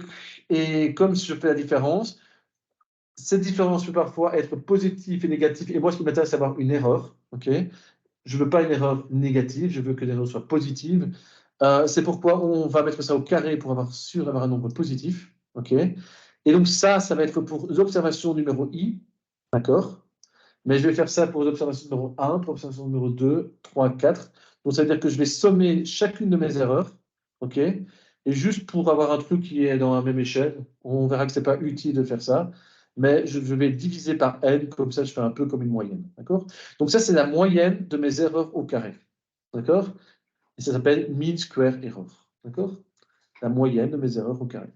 comme je fais la différence, cette différence peut parfois être positive et négative. Et moi, ce qui m'intéresse, c'est d'avoir une erreur. Ok, je ne veux pas une erreur négative, je veux que l'erreur soit positive. C'est pourquoi on va mettre ça au carré pour avoir sûr d'avoir un nombre positif. Ok, et donc ça va être pour l'observation numéro I. D'accord. Mais je vais faire ça pour l'observation numéro 1, pour l'observation numéro 2, 3, 4. Donc ça veut dire que je vais sommer chacune de mes erreurs. Ok. Et juste pour avoir un truc qui est dans la même échelle, on verra que ce n'est pas utile de faire ça, mais je vais diviser par n, comme ça je fais un peu comme une moyenne. D'accord? Donc ça, c'est la moyenne de mes erreurs au carré. D'accord? Et ça s'appelle mean square error. D'accord? La moyenne de mes erreurs au carré.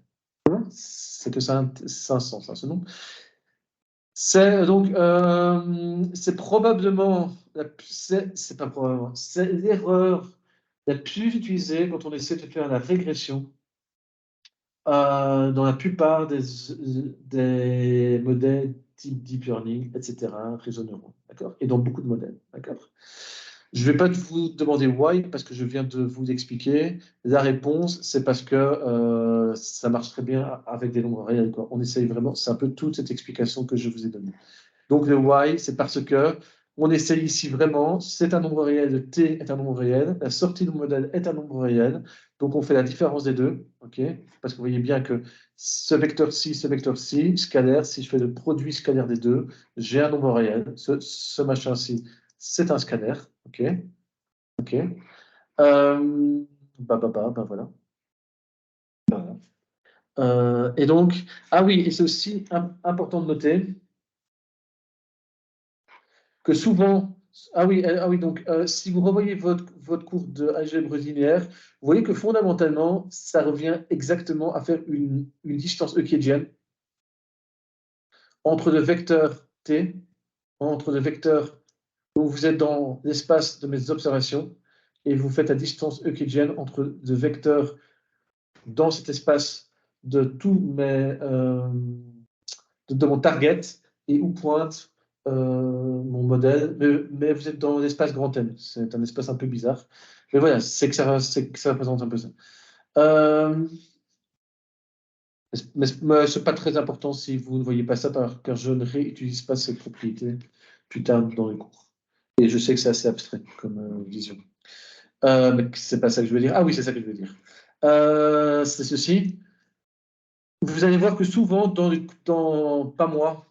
C'est que ça a un sens, ce nom. C'est donc, c'est probablement, c'est pas probablement, c'est l'erreur la plus utilisée quand on essaie de faire la régression dans la plupart des modèles type deep learning, etc., réseaux neuronaux, d'accord? Et dans beaucoup de modèles, d'accord? Je ne vais pas vous demander why, parce que je viens de vous expliquer. La réponse, c'est parce que ça marche très bien avec des nombres réels, quoi. On essaye vraiment, c'est un peu toute cette explication que je vous ai donnée. Donc le why, c'est parce que on essaye ici vraiment, c'est un nombre réel, le t est un nombre réel, la sortie du modèle est un nombre réel, donc on fait la différence des deux, ok? Parce que vous voyez bien que ce vecteur-ci, scalaire, si je fais le produit scalaire des deux, j'ai un nombre réel, ce machin-ci, c'est un scalaire, ok? Ok. Voilà. Voilà. Et donc, ah oui, et c'est aussi important de noter que souvent, ah oui donc si vous revoyez votre cours d'algèbre linéaire, vous voyez que fondamentalement, ça revient exactement à faire une distance euclidienne entre le vecteur t, entre le vecteur où vous êtes dans l'espace de mes observations, et vous faites la distance euclidienne entre le vecteur dans cet espace de tous de mon target et où pointe mon modèle, mais vous êtes dans l'espace grand N. C'est un espace un peu bizarre. Mais voilà, c'est que ça représente un peu ça. Mais ce n'est pas très important si vous ne voyez pas ça, car je ne réutilise pas ces propriétés plus tard dans le cours. Et je sais que c'est assez abstrait comme vision. Mais c'est pas ça que je veux dire. Ah oui, c'est ça que je veux dire. C'est ceci. Vous allez voir que souvent, pas moi,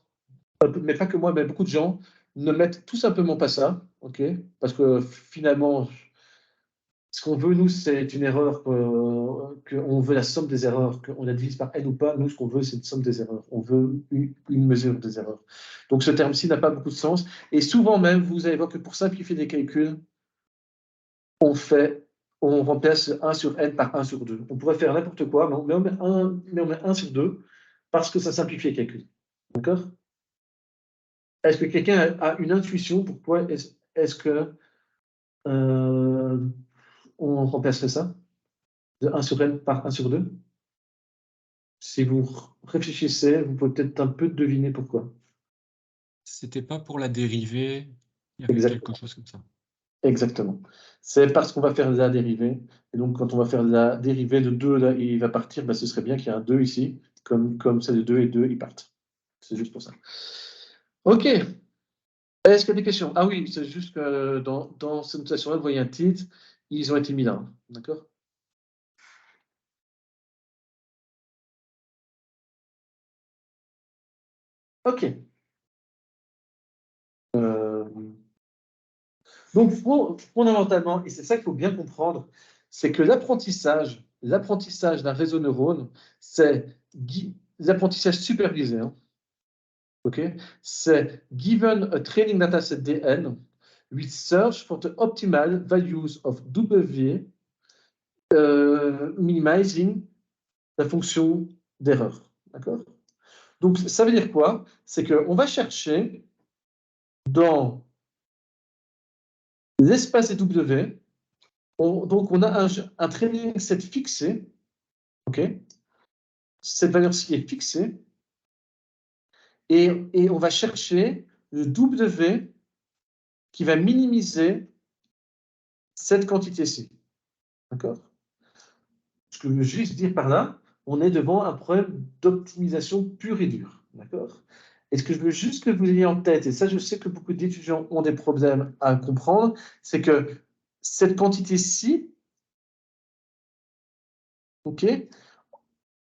mais pas que moi, mais beaucoup de gens ne mettent tout simplement pas ça, ok? Parce que finalement, ce qu'on veut, nous, c'est une erreur, qu'on veut la somme des erreurs, qu'on la divise par n ou pas. Nous, ce qu'on veut, c'est une somme des erreurs. On veut une mesure des erreurs. Donc, ce terme-ci n'a pas beaucoup de sens. Et souvent même, vous allez voir que pour simplifier des calculs, on remplace 1 sur n par 1 sur 2. On pourrait faire n'importe quoi, mais on met 1 sur 2 parce que ça simplifie les calculs. D'accord? Est-ce que quelqu'un a une intuition pourquoi est-ce que on remplacerait ça de 1 sur n par 1 sur 2? Si vous réfléchissez, vous pouvez peut-être un peu deviner pourquoi. C'était pas pour la dérivée, il y avait Exactement. quelque chose comme ça. Exactement. C'est parce qu'on va faire la dérivée. Et donc, quand on va faire la dérivée de 2, là, il va partir, ce serait bien qu'il y ait un 2 ici. Comme c'est de 2 et 2, ils partent. C'est juste pour ça. OK. Est-ce qu'il y a des questions? Ah oui, c'est juste que dans cette notation-là, vous voyez un titre, ils ont été mis là. D'accord? OK. Donc, fondamentalement, et c'est ça qu'il faut bien comprendre, c'est que l'apprentissage d'un réseau neurone, c'est l'apprentissage supervisé. Hein. OK? C'est given a training dataset DN, we search for the optimal values of W, minimizing la fonction d'erreur. D'accord? Donc, ça veut dire quoi? C'est qu'on va chercher dans l'espace des W, donc on a un training set fixé, ok? Cette valeur-ci est fixée, et on va chercher le W qui va minimiser cette quantité-ci. D'accord? Ce que je veux juste dire par là, on est devant un problème d'optimisation pure et dure. D'accord? Et ce que je veux juste que vous ayez en tête, et ça je sais que beaucoup d'étudiants ont des problèmes à comprendre, c'est que cette quantité-ci, ok,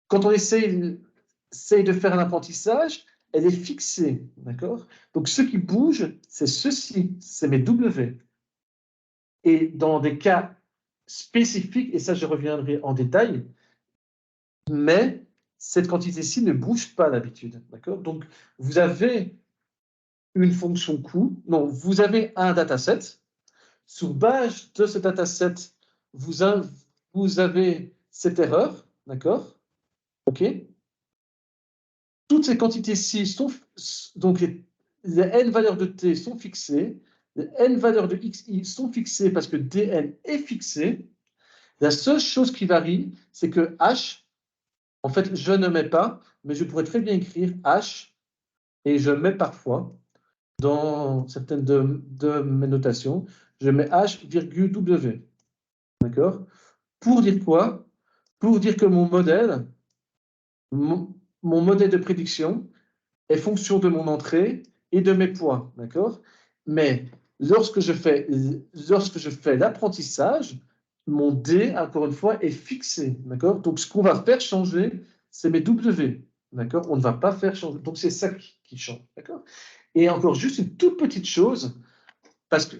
quand on essaye de faire un apprentissage, elle est fixée, d'accord? Donc ce qui bouge, c'est ceci, c'est mes W. Et dans des cas spécifiques, et ça je reviendrai en détail, mais cette quantité-ci ne bouge pas d'habitude, d'accord? Donc vous avez une fonction coût, non, vous avez un dataset. Sur base de ce dataset, vous avez cette erreur, d'accord? OK? Toutes ces quantités-ci sont, donc les n valeurs de t sont fixées, les n valeurs de xi sont fixées parce que dn est fixé. La seule chose qui varie, c'est que h, en fait, je ne mets pas, mais je pourrais très bien écrire h, et je mets parfois, dans certaines de mes notations, je mets h, virgule w. D'accord? Pour dire quoi? Pour dire que mon modèle de prédiction, est fonction de mon entrée et de mes poids, d'accord? Mais lorsque je fais l'apprentissage, mon D, encore une fois, est fixé, d'accord? Donc, ce qu'on va faire changer, c'est mes W, d'accord? On ne va pas faire changer. Donc, c'est ça qui change, d'accord? Et encore juste une toute petite chose,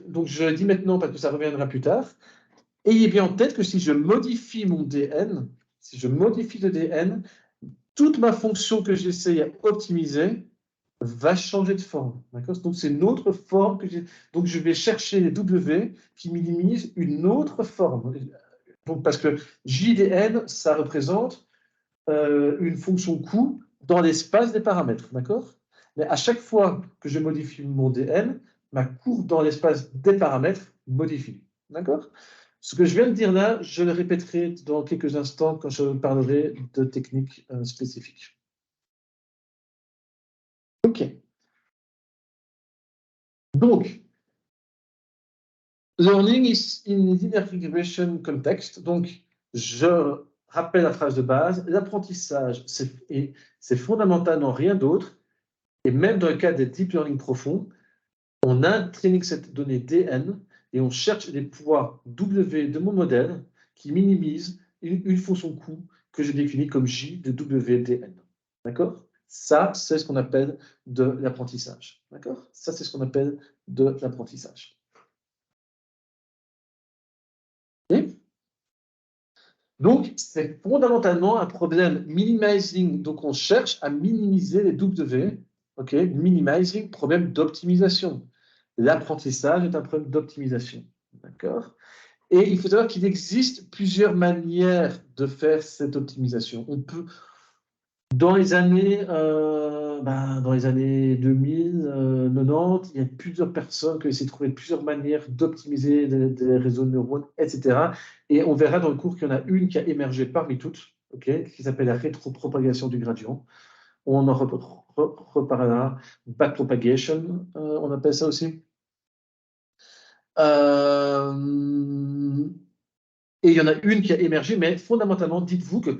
donc je le dis maintenant parce que ça reviendra plus tard, ayez bien en tête que si je modifie mon DN, si je modifie le DN, toute ma fonction que j'essaye à optimiser va changer de forme. Donc, c'est une autre forme que j'ai. Donc, je vais chercher les W qui minimisent une autre forme. Donc, parce que JDN, ça représente une fonction coût dans l'espace des paramètres. D'accord? Mais à chaque fois que je modifie mon DN, ma courbe dans l'espace des paramètres modifie. D'accord? Ce que je viens de dire là, je le répéterai dans quelques instants quand je parlerai de techniques spécifiques. OK. Donc, learning is in linear regression context. Donc, je rappelle la phrase de base. L'apprentissage, c'est fondamentalement rien d'autre. Et même dans le cas des deep learning profonds, on a un training set donné DN et on cherche les poids W de mon modèle qui minimisent une fonction coût que je définis comme J de WDN. D'accord? Ça, c'est ce qu'on appelle de l'apprentissage. D'accord? Ça, c'est ce qu'on appelle de l'apprentissage. Okay? Donc, c'est fondamentalement un problème minimizing. Donc, on cherche à minimiser les W. OK? Minimizing, problème d'optimisation. L'apprentissage est un problème d'optimisation. D'accord? Et il faut savoir qu'il existe plusieurs manières de faire cette optimisation. On peut, dans les années 2000, 90, il y a plusieurs personnes qui ont essayé de trouver plusieurs manières d'optimiser des réseaux de neurones, etc. Et on verra dans le cours qu'il y en a une qui a émergé parmi toutes, okay, qui s'appelle la rétropropagation du gradient. On en reparlera. Backpropagation, on appelle ça aussi. Et il y en a une qui a émergé, mais fondamentalement, dites-vous que, je ne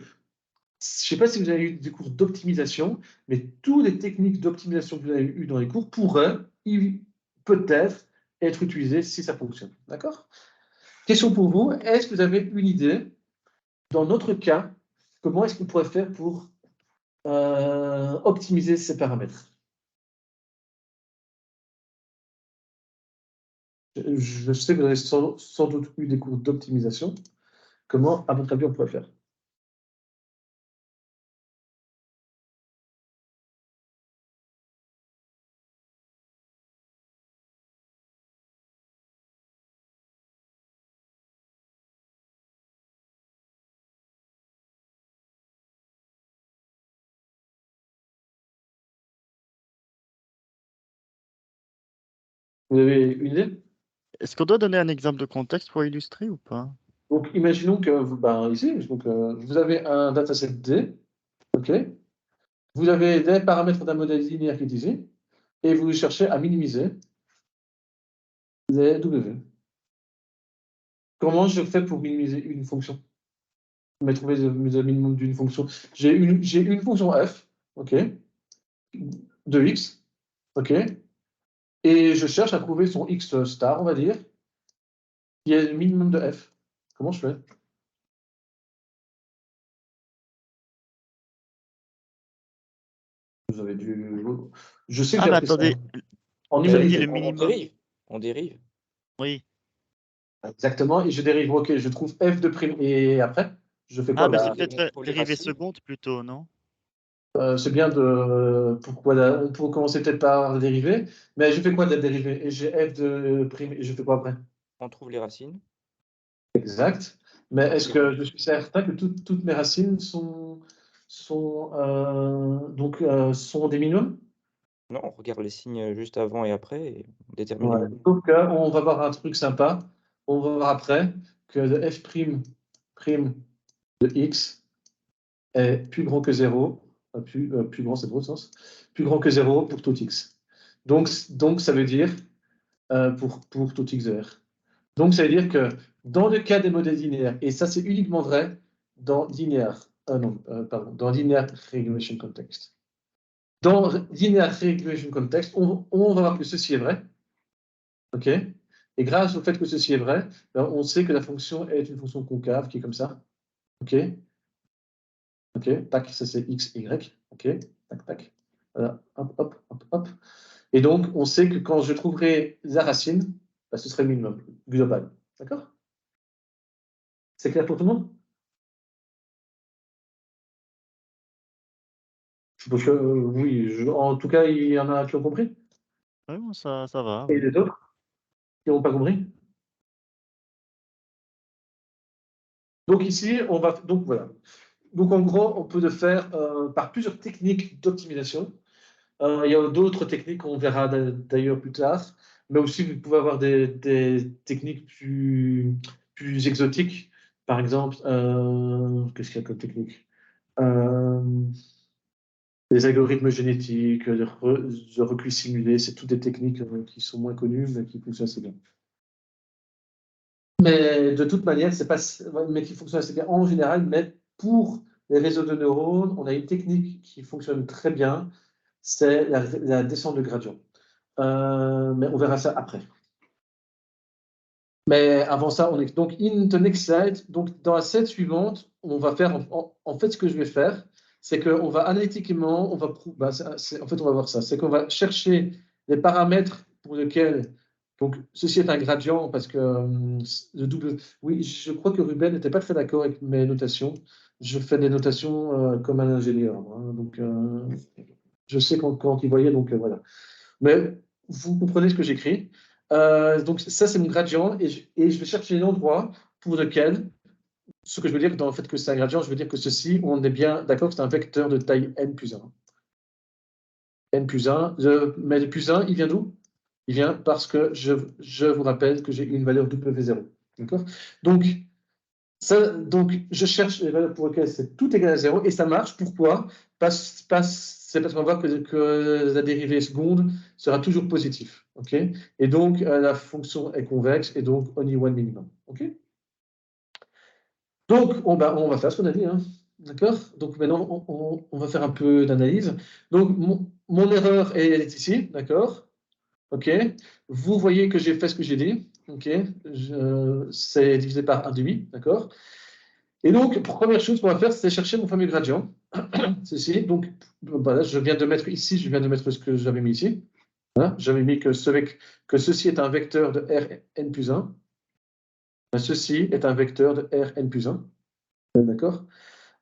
sais pas si vous avez eu des cours d'optimisation, mais toutes les techniques d'optimisation que vous avez eues dans les cours pourraient peut-être être utilisées si ça fonctionne. D'accord? Question pour vous, est-ce que vous avez une idée, dans notre cas, comment est-ce qu'on pourrait faire pour optimiser ces paramètres? Je sais que vous avez sans doute eu des cours d'optimisation. Comment, à votre avis, on pourrait faire? Vous avez une idée? Est-ce qu'on doit donner un exemple de contexte pour illustrer ou pas? Donc, imaginons que ici, donc, vous avez un dataset D, ok? Vous avez des paramètres d'un modèle linéaire qui est ici, et vous cherchez à minimiser les W. Comment je fais pour minimiser une fonction? Mais trouver le minimum d'une fonction. J'ai une fonction f, ok, de x, ok, et je cherche à trouver son x star, on va dire, qui est le minimum de f. Comment je fais? Vous avez dû. Je sais que Ah, j'ai mais appris ça attendez, en vous avez dit numérique. le On minimum. dérive. On dérive. Oui. Exactement, et je dérive, ok, je trouve f de prime, et après, je fais quoi? Ah, mais c'est Bah, peut-être pour les dérivée racines. seconde plutôt, non? C'est bien de. Pourquoi on peut commencer peut-être par la dérivée, mais je fais quoi de la dérivée? Et j'ai f de prime, et je fais quoi après? On trouve les racines. Exact. Mais est-ce que je suis certain que toutes mes racines sont des minimums? Non, on regarde les signes juste avant et après et on détermine les Ouais. minimums. Donc, on va voir un truc sympa. On va voir après que de f prime de x est plus grand que 0, plus grand, c'est dans l'autre sens, plus grand que 0 pour tout x. Donc ça veut dire pour tout x de R. Donc ça veut dire que dans le cas des modèles linéaires, et ça c'est uniquement vrai dans dans linear regression context. Dans linear regression context, on va voir que ceci est vrai. OK? Et grâce au fait que ceci est vrai, on sait que la fonction est une fonction concave qui est comme ça. OK? OK, tac, ça c'est x, y. OK, tac, tac. Voilà, hop, hop, hop, hop. Et donc, on sait que quand je trouverai la racine, ce serait le minimum global. D'accord? C'est clair pour tout le monde? Je suppose que oui. En tout cas, il y en a qui ont compris. Oui, bon, ça va, Et oui. les autres qui n'ont pas compris. Donc ici, on va. Donc voilà. Donc en gros, on peut le faire par plusieurs techniques d'optimisation. Il y a d'autres techniques qu'on verra d'ailleurs plus tard, mais aussi vous pouvez avoir des techniques plus exotiques. Par exemple, qu'est-ce qu'il y a comme technique? Les algorithmes génétiques, de recueil simulé, c'est toutes des techniques qui sont moins connues, mais qui fonctionnent assez bien. Mais de toute manière, c'est pas, mais qui fonctionnent assez bien en général, mais pour les réseaux de neurones, on a une technique qui fonctionne très bien, c'est la descente de gradient. Mais on verra ça après. Mais avant ça, on est donc in the next slide. Donc dans la slide suivante, on va faire en fait ce que je vais faire, c'est qu'on va analytiquement, on va en fait on va voir ça, c'est qu'on va chercher les paramètres pour lesquels donc ceci est un gradient parce que le double. Oui, je crois que Ruben n'était pas très d'accord avec mes notations. Je fais des notations comme un ingénieur, hein, donc je sais quand il voyait, donc voilà. Mais vous comprenez ce que j'écris. Donc ça, c'est mon gradient et je vais chercher l'endroit pour lequel, ce que je veux dire dans le fait que c'est un gradient, je veux dire que ceci, on est bien d'accord que c'est un vecteur de taille n plus 1. N plus 1, mais le plus 1, il vient d'où? Il vient parce que je vous rappelle que j'ai une valeur W0. D'accord? Donc, Ça, donc, je cherche les valeurs pour lesquelles c'est tout égal à 0 et ça marche. Pourquoi? C'est parce qu'on voit que la dérivée seconde sera toujours positive. Ok? Et donc, la fonction est convexe et donc only one minimum. Ok? Donc, on va faire ce qu'on a dit. Hein. D'accord? Donc, maintenant, on va faire un peu d'analyse. Donc, mon erreur est ici. D'accord? Ok? Vous voyez que j'ai fait ce que j'ai dit. Ok? C'est divisé par 1,5. D'accord? Et donc, première chose qu'on va faire, c'est chercher mon fameux gradient. Ceci. Donc, voilà, je viens de mettre ici, je viens de mettre ce que j'avais mis ici. Voilà, j'avais mis que ceci est un vecteur de Rn plus 1. Ceci est un vecteur de Rn plus 1. D'accord?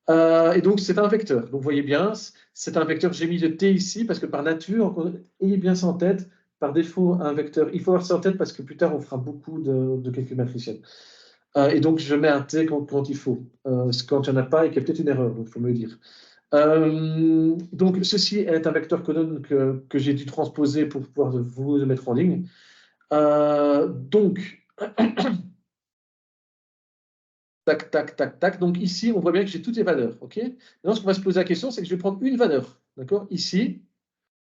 Et donc, c'est un vecteur. Donc, vous voyez bien, c'est un vecteur. J'ai mis le t ici parce que par nature, ayez bien ça en tête. Par défaut, un vecteur, il faut avoir ça en tête parce que plus tard, on fera beaucoup de calculs matriciels. Et donc, je mets un t quand il faut. Quand il n'y en a pas et qu'il y a peut-être une erreur, donc il faut me le dire. Donc, ceci est un vecteur Conon que j'ai dû transposer pour pouvoir vous le mettre en ligne. Donc, tac, tac, tac, tac. Donc, ici, on voit bien que j'ai toutes les valeurs. OK? Maintenant, ce qu'on va se poser la question, c'est que je vais prendre une valeur. D'accord? Ici,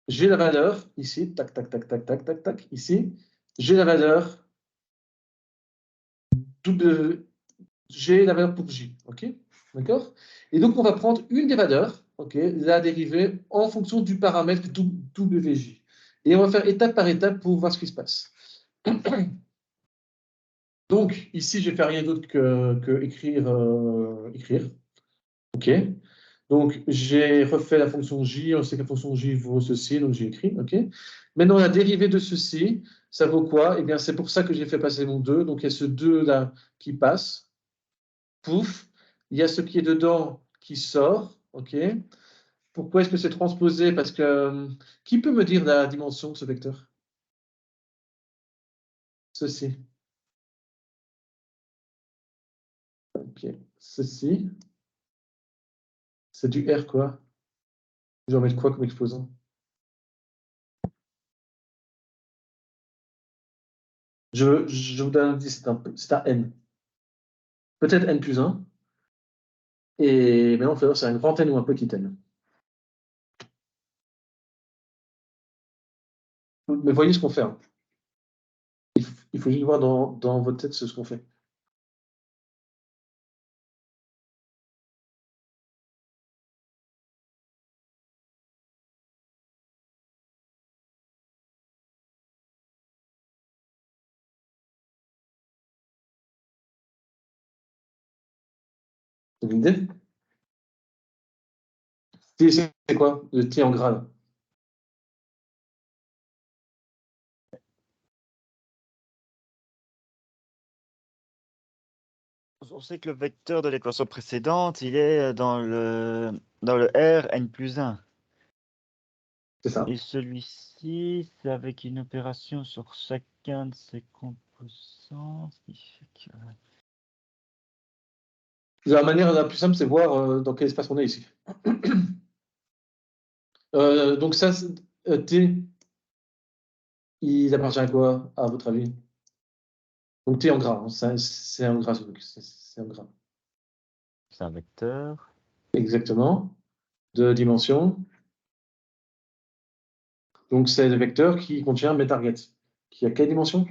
j'ai la valeur. Ici, tac, tac, tac, tac, tac, tac, tac. Ici, j'ai la valeur. J'ai la valeur pour J. OK? D'accord? Et donc, on va prendre une des valeurs, OK, la dérivée en fonction du paramètre WJ. Et on va faire étape par étape pour voir ce qui se passe. Donc, ici, je ne fais rien d'autre que écrire. OK? Donc, j'ai refait la fonction J. On sait que la fonction J vaut ceci, donc j'ai écrit. OK? Maintenant, la dérivée de ceci, ça vaut quoi? Eh bien, c'est pour ça que j'ai fait passer mon 2. Donc, il y a ce 2-là qui passe. Pouf, il y a ce qui est dedans qui sort. OK? Pourquoi est-ce que c'est transposé? Parce que qui peut me dire la dimension de ce vecteur? Ceci. OK. Ceci. C'est du R quoi? Je vais en mettre quoi comme exposant? Je vous donne un indice, c'est un N. Peut-être N plus 1. Et maintenant, il faut savoir si c'est un grand N ou un petit N. Mais voyez ce qu'on fait. Hein. Il faut juste voir dans votre tête ce qu'on fait. Vous avez une idée? T, c'est quoi? Le T en gras, là. On sait que le vecteur de l'équation précédente, il est dans le R n plus 1. C'est ça. Et celui-ci, c'est avec une opération sur chacun de ses composants. Ce qui fait que... La manière la plus simple, c'est voir dans quel espace on est ici. Donc ça, T, il appartient à quoi, à votre avis? Donc T en gras, hein, c'est en gras, c'est en gras. C'est un vecteur. Exactement. De dimension. Donc c'est le vecteur qui contient mes targets. Qui a quelle dimension?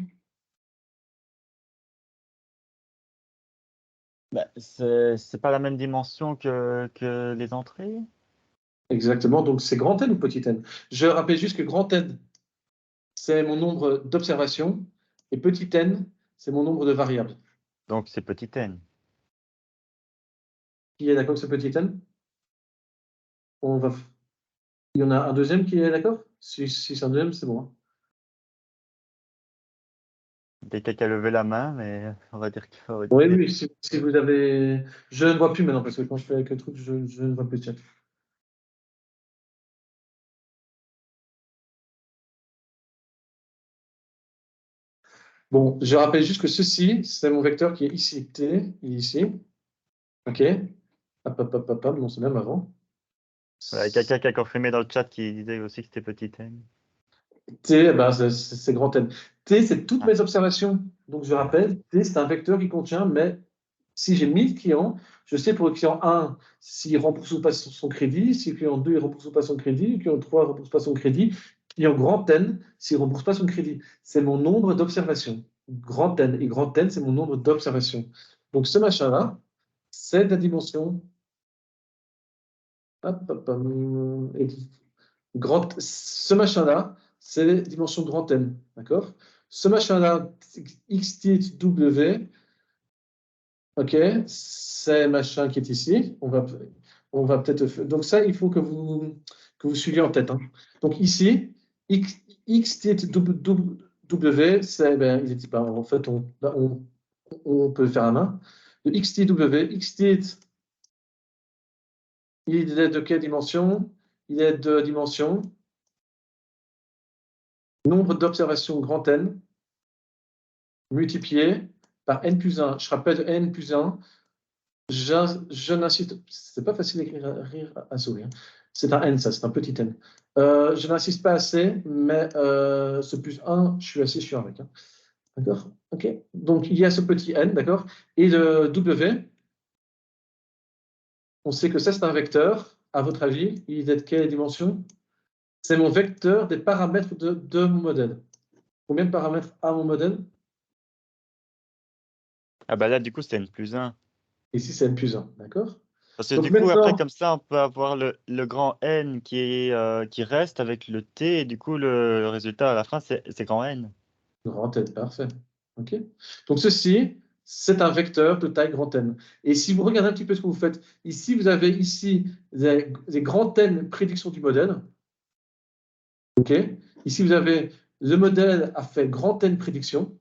Bah, c'est pas la même dimension que les entrées. Exactement. Donc c'est grand N ou petit n? Je rappelle juste que grand N, c'est mon nombre d'observations et petit n, c'est mon nombre de variables. Donc c'est petit n. Qui est d'accord avec ce petit n? Il y en a un deuxième qui est d'accord? Si c'est un deuxième, c'est bon. Hein. Quelqu'un qui a levé la main, mais on va dire qu'il faut... Oui, oui, si vous avez... Je ne vois plus maintenant, parce que quand je fais avec le truc, je ne vois plus le chat. Bon, je rappelle juste que ceci, c'est mon vecteur qui est ici. T, il est ici. OK. Hop, hop, hop, hop, hop. Non, c'est même avant. Voilà, quelqu'un qui a confirmé dans le chat qui disait aussi que c'était petit n. T, eh ben, c'est grand N. T, c'est toutes mes observations. Donc, je rappelle, T, c'est un vecteur qui contient mes Si j'ai 1000 clients, je sais pour le client 1 s'il rembourse ou pas son crédit, si le client 2 ne rembourse pas son crédit, le client 3 ne rembourse pas son crédit, client grand N s'il ne rembourse pas son crédit. C'est mon nombre d'observations. Grand N. Et grand N, c'est mon nombre d'observations. Donc ce machin-là, c'est la dimension. Ce machin-là, c'est la dimension grand N. D'accord? Ce machin-là, x tilt w, ok, c'est machin qui est ici. On va peut-être. Donc ça, il faut que vous suiviez en tête. Hein. Donc ici, x tilt w, c'est ben, en fait, on peut le faire à main. Le x tilt w, x tilt, il est de quelle dimension? Il est de dimension nombre d'observations grand N multiplié par n plus 1. Je rappelle n plus 1. Je n'insiste, c'est pas facile d'écrire à souris. Hein. C'est un n, ça, c'est un petit n. Je n'insiste pas assez, mais ce plus 1, je suis assez chiant avec. Hein. D'accord? OK. Donc, il y a ce petit n, d'accord? Et le w, on sait que ça, c'est un vecteur. À votre avis, il est de quelle dimension? C'est mon vecteur des paramètres de mon modèle. Combien de paramètres a mon modèle? Ah bah là, du coup, c'est n plus 1. Ici, c'est n plus 1, d'accord? Parce que Donc du coup, maintenant, après, comme ça, on peut avoir le grand N qui reste avec le T, et du coup, le résultat à la fin, c'est grand N. grand N, parfait. OK? Donc ceci, c'est un vecteur de taille grand N. Et si vous regardez un petit peu ce que vous faites, ici, vous avez ici les grands N prédictions du modèle. OK? Ici, vous avez le modèle a fait grand N prédictions.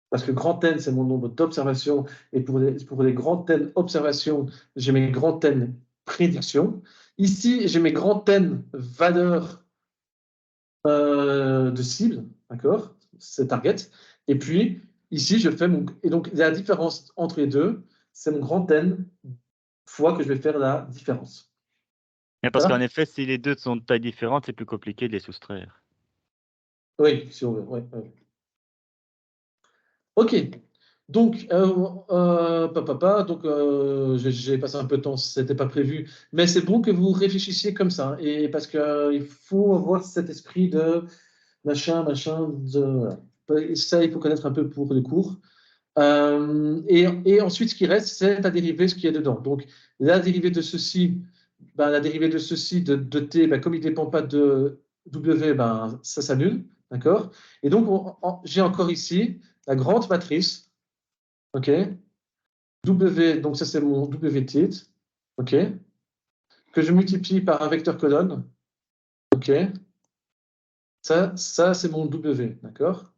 Parce que grand N, c'est mon nombre d'observations. Et pour les grands N observations, j'ai mes grands N prédictions. Ici, j'ai mes grands N valeurs de cible. D'accord? C'est target. Et puis, ici, je fais mon... Et donc, la différence entre les deux, c'est mon grand N fois que je vais faire la différence. Mais parce Voilà. qu'en effet, si les deux sont de taille différente, c'est plus compliqué de les soustraire. Oui, si on veut. Ouais, ouais. OK. Donc, j'ai passé un peu de temps, ce n'était pas prévu, mais c'est bon que vous réfléchissiez comme ça, hein, et parce qu'il faut avoir cet esprit de machin, voilà. Ça, il faut connaître un peu pour le cours. Et ensuite, ce qui reste, c'est la dérivée, ce qui est dedans. Donc, la dérivée de ceci, la dérivée de ceci, de t, comme il ne dépend pas de w, ça s'annule. D'accord? Et donc, j'ai encore ici la grande matrice. OK? W, donc ça, c'est mon w tilt. OK? Que je multiplie par un vecteur colonne. OK? Ça c'est mon w. D'accord?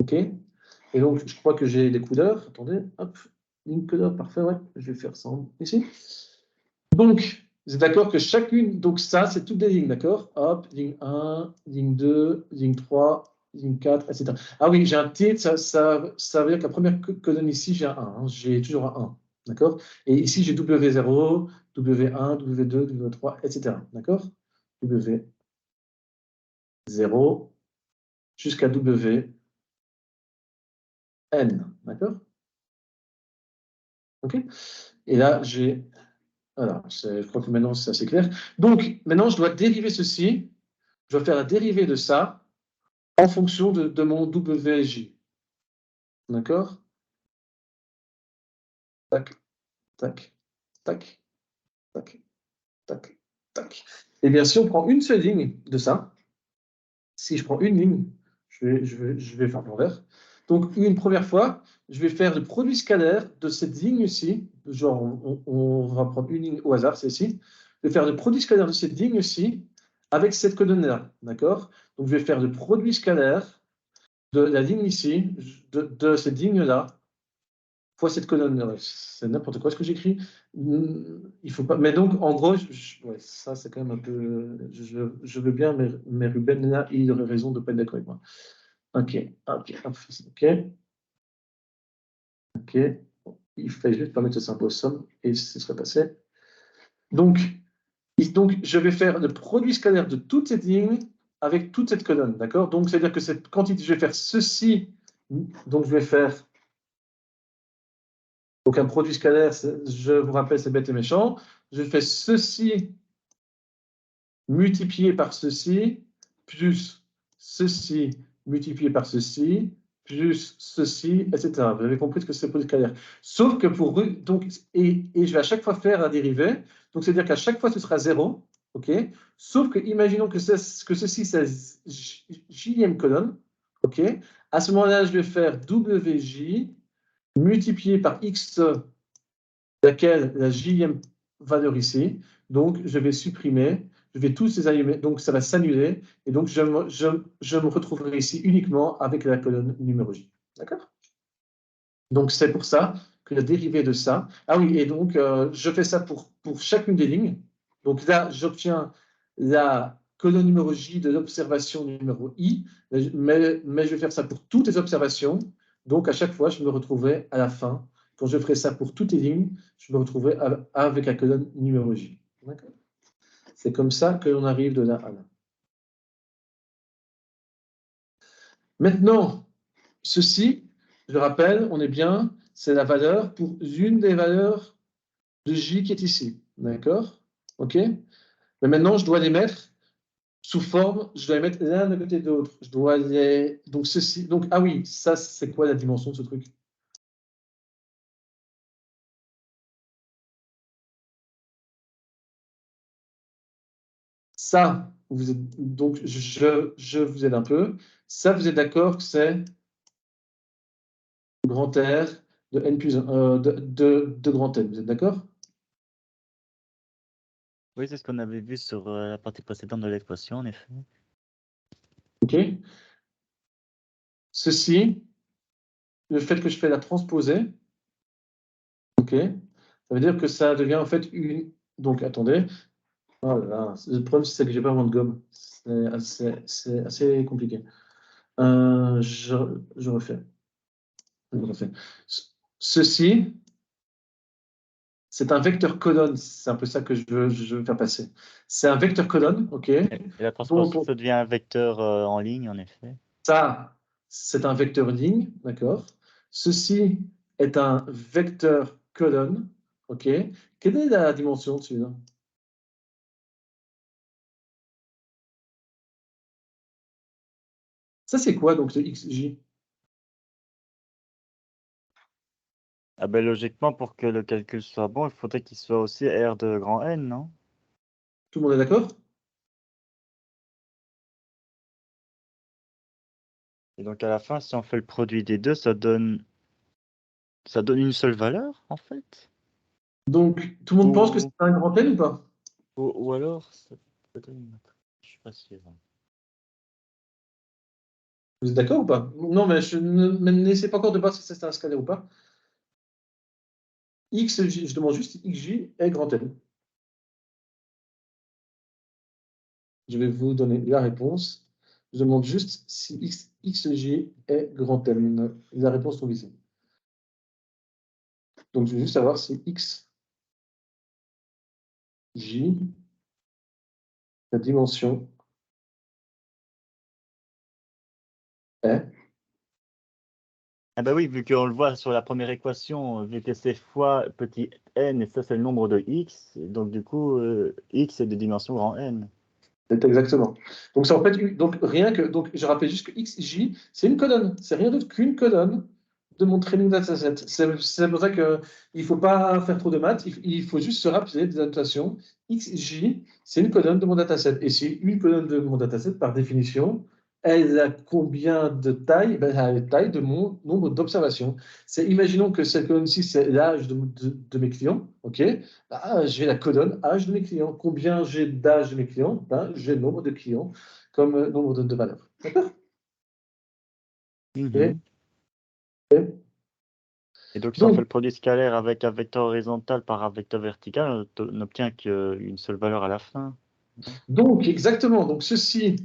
OK? Et donc, je crois que j'ai les couleurs. Attendez, hop, ligne couleur, parfait, ouais. Je vais faire ça ici. Donc, vous êtes d'accord que chacune, donc ça, c'est toutes des lignes, d'accord? Hop, ligne 1, ligne 2, ligne 3, ligne 4, etc. Ah oui, j'ai un titre, ça veut dire que la première colonne ici, j'ai un 1, hein, j'ai toujours un 1, d'accord? Et ici, j'ai W0, W1, W2, W3, etc. D'accord? W0 jusqu'à WN, d'accord? OK? Et là, j'ai... Voilà, je crois que maintenant, c'est assez clair. Donc, maintenant, je dois dériver ceci. Je dois faire la dérivée de ça en fonction de mon WJ. D'accord? Tac, tac, tac, tac, tac, tac. Et bien, si on prend une seule ligne de ça, si je prends une ligne, je vais faire l'envers. Donc, une première fois, je vais faire le produit scalaire de cette ligne-ci. Genre, on va prendre une ligne au hasard, c'est ici. Je vais faire le produit scalaire de cette ligne-ci avec cette colonne-là. D'accord? Donc, je vais faire le produit scalaire de la ligne ici, de cette ligne-là, fois cette colonne. C'est n'importe quoi ce que j'écris. Il faut pas. Mais donc, en gros, ouais, ça, c'est quand même un peu. Je veux bien, mais Ruben, là, il aurait raison de ne pas être d'accord avec moi. OK. OK. Il fallait juste pas mettre ce symbole somme et ce serait passé. Donc, je vais faire le produit scalaire de toute cette ligne avec toute cette colonne. D'accord? Donc, c'est-à-dire que cette quantité, je vais faire ceci. Donc, je vais faire Donc, un produit scalaire, je vous rappelle, c'est bête et méchant. Je fais ceci multiplié par ceci, plus ceci multiplié par ceci, plus ceci, etc. Vous avez compris ce que c'est produit scalaire. Sauf que pour... Donc, et je vais à chaque fois faire un dérivé. Donc, c'est-à-dire qu'à chaque fois, ce sera 0. OK? Sauf que, imaginons que ceci, c'est jème colonne. OK? À ce moment-là, je vais faire WJ multiplié par X, laquelle la jème valeur ici. Donc, je vais supprimer, je vais tous les allumer, donc ça va s'annuler, et donc je me retrouverai ici uniquement avec la colonne numéro J. D'accord? Donc, c'est pour ça que la dérivée de ça... Ah oui, et donc, je fais ça pour chacune des lignes. Donc là, j'obtiens la colonne numéro J de l'observation numéro I, mais je vais faire ça pour toutes les observations. Donc, à chaque fois, je me retrouverai à la fin. Quand je ferai ça pour toutes les lignes, je me retrouverai avec la colonne numéro J. D'accord? C'est comme ça que l'on arrive de là à là. Maintenant, ceci, je le rappelle, on est bien, c'est la valeur pour une des valeurs de J qui est ici. D'accord? OK? Mais maintenant, je dois les mettre sous forme, je dois les mettre l'un de côté de l'autre. Je dois les... Donc, ceci... Donc, ah oui, ça, c'est quoi la dimension de ce truc? Ça, vous êtes... donc, je vous aide un peu. Ça, vous êtes d'accord que c'est grand R de n plus 1, de grand N. Vous êtes d'accord? Oui, c'est ce qu'on avait vu sur la partie précédente de l'équation, en effet. OK. Ceci, le fait que je fais la transposée, OK, ça veut dire que ça devient en fait une... Donc, attendez. Oh là là, le problème, c'est que j'ai pas vraiment de gomme. C'est assez compliqué. Je refais. Ceci, c'est un vecteur colonne. C'est un peu ça que je veux faire passer. C'est un vecteur colonne, OK. Et la transposition, ça devient un vecteur en ligne, en effet. Ça, c'est un vecteur ligne, d'accord. Ceci est un vecteur colonne, OK. Quelle est la dimension de celui-là? Ça, c'est quoi, donc, le XJ? Ah ben, logiquement, pour que le calcul soit bon, il faudrait qu'il soit aussi R de grand N, non? Tout le monde est d'accord? Et donc, à la fin, si on fait le produit des deux, ça donne une seule valeur, en fait? Donc, tout le monde pense que c'est un grand N ou pas? Ou alors, ça peut donner... Je suis pas sûr. Vous êtes d'accord ou pas? Non, mais n'essayez pas encore de voir si c'est un scalaire ou pas. XJ, je demande juste XJ est grand N. Je vais vous donner la réponse. Je demande juste si XJ est grand N. La réponse trouve ici. Donc, je veux juste savoir si XJ, la dimension, est... Ah bah oui, vu qu'on le voit sur la première équation, vu que c'est fois petit n, et ça c'est le nombre de x, donc du coup, x est de dimension grand N. C'est exactement. Donc, c'est en fait, donc, rien que, donc, je rappelle juste que XJ, c'est une colonne. C'est rien d'autre qu'une colonne de mon training dataset. C'est pour ça qu'il ne faut pas faire trop de maths. Il faut juste se rappeler des annotations. XJ, c'est une colonne de mon dataset. Et si une colonne de mon dataset, par définition, elle a combien de taille? Ben, elle a la taille de mon nombre d'observations. Imaginons que cette colonne-ci, c'est l'âge de mes clients. OK? Bah, j'ai la colonne âge de mes clients. Combien j'ai d'âge de mes clients? Ben, j'ai le nombre de clients comme nombre de valeurs. D'accord? Mhm. Et donc, si on fait le produit scalaire avec un vecteur horizontal par un vecteur vertical, on n'obtient qu'une seule valeur à la fin. Donc, exactement. Donc, ceci,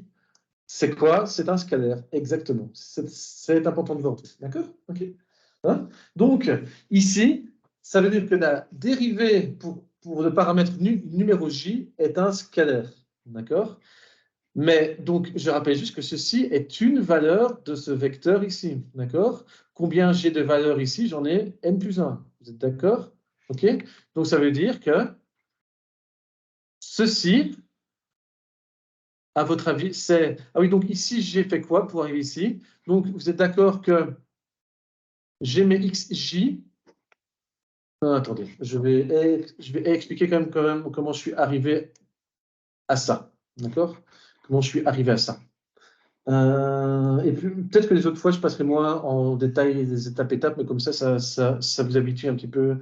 c'est quoi? C'est un scalaire. Exactement. C'est important de voir. D'accord? OK. Hein? Donc, ici, ça veut dire que la dérivée pour le paramètre numéro J est un scalaire. D'accord? Mais donc, je rappelle juste que ceci est une valeur de ce vecteur ici. D'accord? Combien j'ai de valeurs ici? J'en ai n plus 1. Vous êtes d'accord? OK? Donc, ça veut dire que ceci, à votre avis, c'est... Ah oui, donc ici, j'ai fait quoi pour arriver ici? Donc, vous êtes d'accord que j'ai mes xj. Attendez, je vais expliquer quand même comment je suis arrivé à ça. D'accord? Comment je suis arrivé à ça. Et puis, peut-être que les autres fois, je passerai moins en détail les étapes, mais comme ça vous habitue un petit peu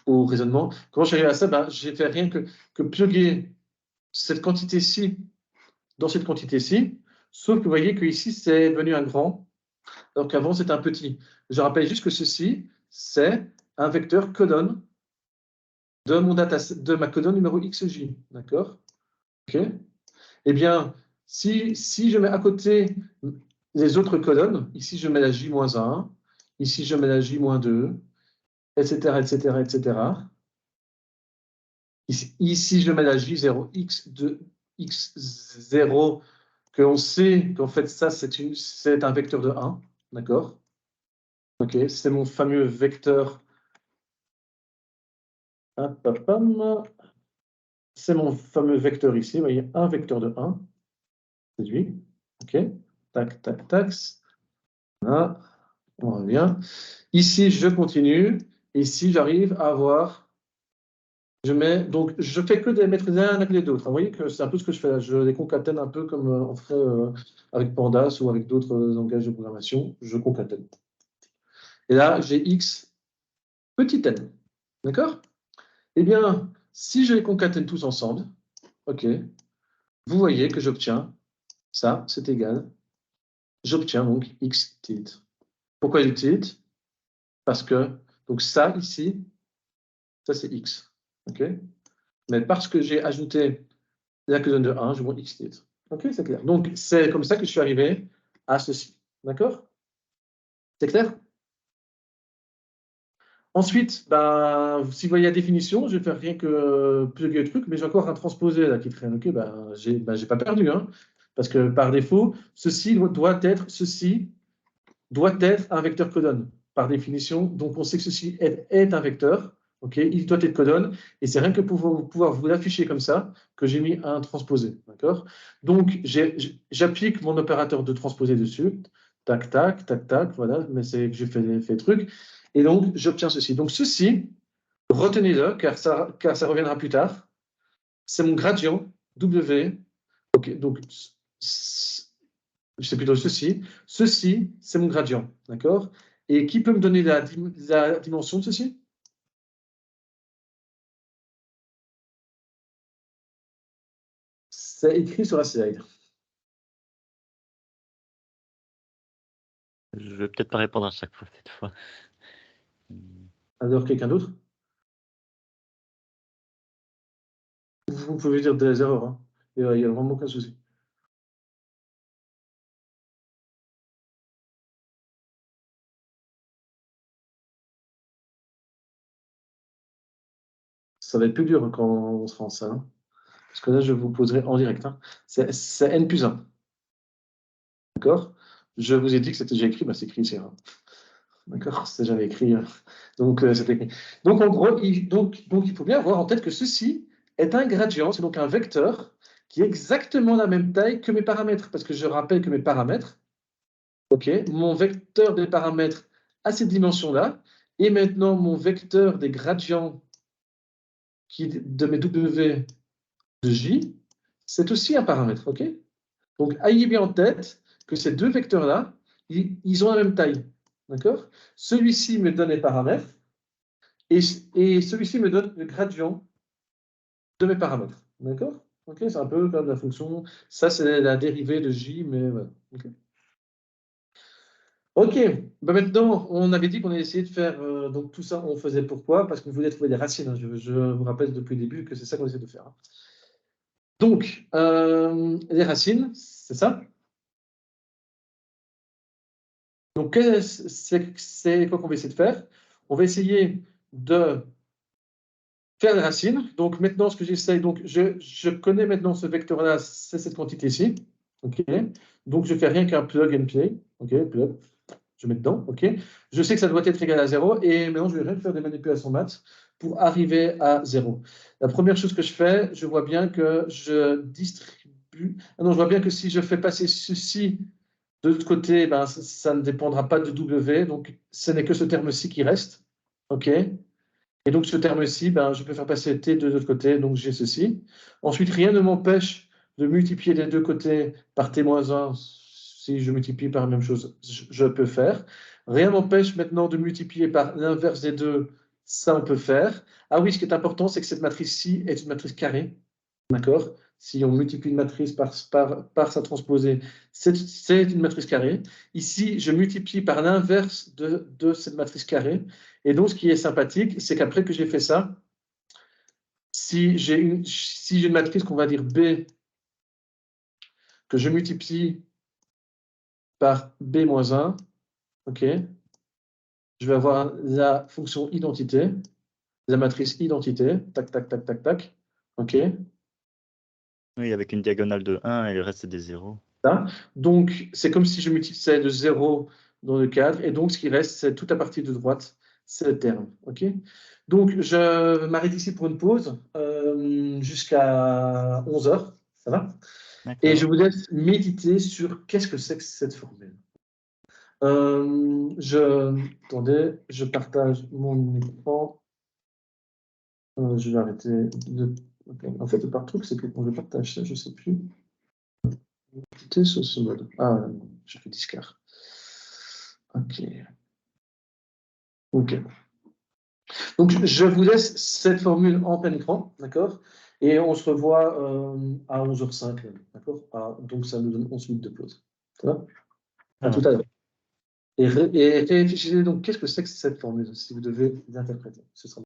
au raisonnement. Comment je suis arrivé à ça? Ben, j'ai fait rien que plugger cette quantité-ci dans cette quantité-ci, sauf que vous voyez qu'ici, c'est devenu un grand, alors qu'avant, c'était un petit. Je rappelle juste que ceci, c'est un vecteur codon de ma codon numéro xj. D'accord? OK? Eh bien, si je mets à côté les autres colonnes, ici je mets la J-1, ici je mets la J-2, etc., etc., etc. Ici je mets la J0, X2, X0, qu'on sait qu'en fait ça c'est un vecteur de 1, d'accord? Ok, c'est mon fameux vecteur. C'est mon fameux vecteur ici, vous voyez, un vecteur de 1, c'est lui, ok? Tac, tac, tac. Voilà. On revient. Ici, je continue. Ici, j'arrive à avoir. Donc, je fais que des mettre les uns avec les autres. Vous voyez que c'est un peu ce que je fais là. Je les concatène un peu comme on ferait avec Pandas ou avec d'autres langages de programmation. Je concatène. Et là, j'ai x petit n. D'accord? Eh bien, si je les concatène tous ensemble, OK, vous voyez que j'obtiens ça, c'est égal. J'obtiens donc x tilde. Pourquoi x tilde? Parce que, donc ça ici, ça c'est x. OK? Mais parce que j'ai ajouté la colonne de 1, je vois x tilde. OK, c'est clair. Donc, c'est comme ça que je suis arrivé à ceci. D'accord? C'est clair? Ensuite, ben, si vous voyez la définition, je vais faire rien que plugger le truc, mais j'ai encore un transposé là qui traîne. OK, ben, j'ai pas perdu. Hein, parce que par défaut, ceci doit être un vecteur codon, par définition. Donc, on sait que ceci est un vecteur. Okay, il doit être codon. Et c'est rien que pour pouvoir vous l'afficher comme ça que j'ai mis un transposé. D'accord? Donc, j'applique mon opérateur de transposé dessus. Tac, tac, tac, tac. Voilà, mais c'est que j'ai fait le truc. Et donc, j'obtiens ceci. Donc, ceci, retenez-le, car ça reviendra plus tard. C'est mon gradient W. OK, donc, c'est plutôt ceci. Ceci, c'est mon gradient. D'accord? Et qui peut me donner la dimension de ceci? C'est écrit sur la slide. Je vais peut-être pas répondre à chaque fois cette fois. Alors, quelqu'un d'autre? Vous pouvez dire des erreurs. Hein. Il n'y a vraiment aucun souci. Ça va être plus dur quand on sera en salle. Hein. Parce que là, je vous poserai en direct. Hein. C'est n plus 1. D'accord? Je vous ai dit que c'était déjà écrit. Bah, c'est écrit ici. Hein. D'accord? C'est jamais écrit. Donc, c'est écrit. Donc, en gros, donc, il faut bien avoir en tête que ceci est un gradient. C'est donc un vecteur qui est exactement la même taille que mes paramètres. Parce que je rappelle que mes paramètres, OK, mon vecteur des paramètres a cette dimension-là. Et maintenant, mon vecteur des gradients de mes W de J, c'est aussi un paramètre. OK? Donc, ayez bien en tête que ces deux vecteurs-là, ils ont la même taille. D'accord? Celui-ci me donne les paramètres et celui-ci me donne le gradient de mes paramètres. D'accord? Ok, c'est un peu comme la fonction. Ça, c'est la dérivée de J, mais voilà. Ok, ben maintenant, on avait dit qu'on allait essayer de faire. Donc, tout ça, on faisait pourquoi? Parce qu'on voulait trouver des racines. Hein. Je vous rappelle depuis le début que c'est ça qu'on essaie de faire. Hein. Donc, les racines, c'est ça? Donc, c'est quoi qu'on va essayer de faire? On va essayer de faire les racines. Donc, maintenant, ce que j'essaye, donc, je connais maintenant ce vecteur-là, c'est cette quantité-ci. OK. Donc, je fais rien qu'un plug and play. OK, plug. je mets dedans, ok. Je sais que ça doit être égal à 0, et maintenant, je vais rien faire des manipulations maths pour arriver à 0. La première chose que je fais, je vois bien que je distribue... Ah non, je vois bien que si je fais passer ceci de l'autre côté, ben, ça ne dépendra pas de W, donc ce n'est que ce terme-ci qui reste, ok. Et donc, ce terme-ci, ben, je peux faire passer T de l'autre côté, donc j'ai ceci. Ensuite, rien ne m'empêche de multiplier les deux côtés par T-1. Si je multiplie par la même chose, je peux faire. Rien ne m'empêche maintenant de multiplier par l'inverse des deux, ça on peut faire. Ah oui, ce qui est important, c'est que cette matrice-ci est une matrice carrée, d'accord? Si on multiplie une matrice par sa transposée, c'est une matrice carrée. Ici, je multiplie par l'inverse de cette matrice carrée. Et donc, ce qui est sympathique, c'est qu'après que j'ai fait ça, si j'ai une matrice qu'on va dire B, que je multiplie par B-1, ok, je vais avoir la fonction identité, la matrice identité, tac, tac, tac, tac, tac, ok. Oui, avec une diagonale de 1 et le reste, c'est des 0. Donc, c'est comme si je multipliais de 0 dans le cadre, et donc ce qui reste, c'est toute la partie de droite, c'est le terme. Ok. Donc, je m'arrête ici pour une pause jusqu'à 11h, ça va? Et je vous laisse méditer sur qu'est-ce que c'est que cette formule. Attendez, je partage mon écran. Je vais arrêter de... Okay. En fait, le truc, c'est que quand je partage ça, je ne sais plus. C'était sur ce mode. Ah, j'ai fait discard. Ok. Ok. Donc, je vous laisse cette formule en plein écran, d'accord? Et on se revoit à 11h05, d'accord? Donc, ça nous donne 11 minutes de pause. Ça va? À tout à l'heure. Et réfléchissez donc, qu'est-ce que c'est que cette formule, si vous devez l'interpréter? Ce sera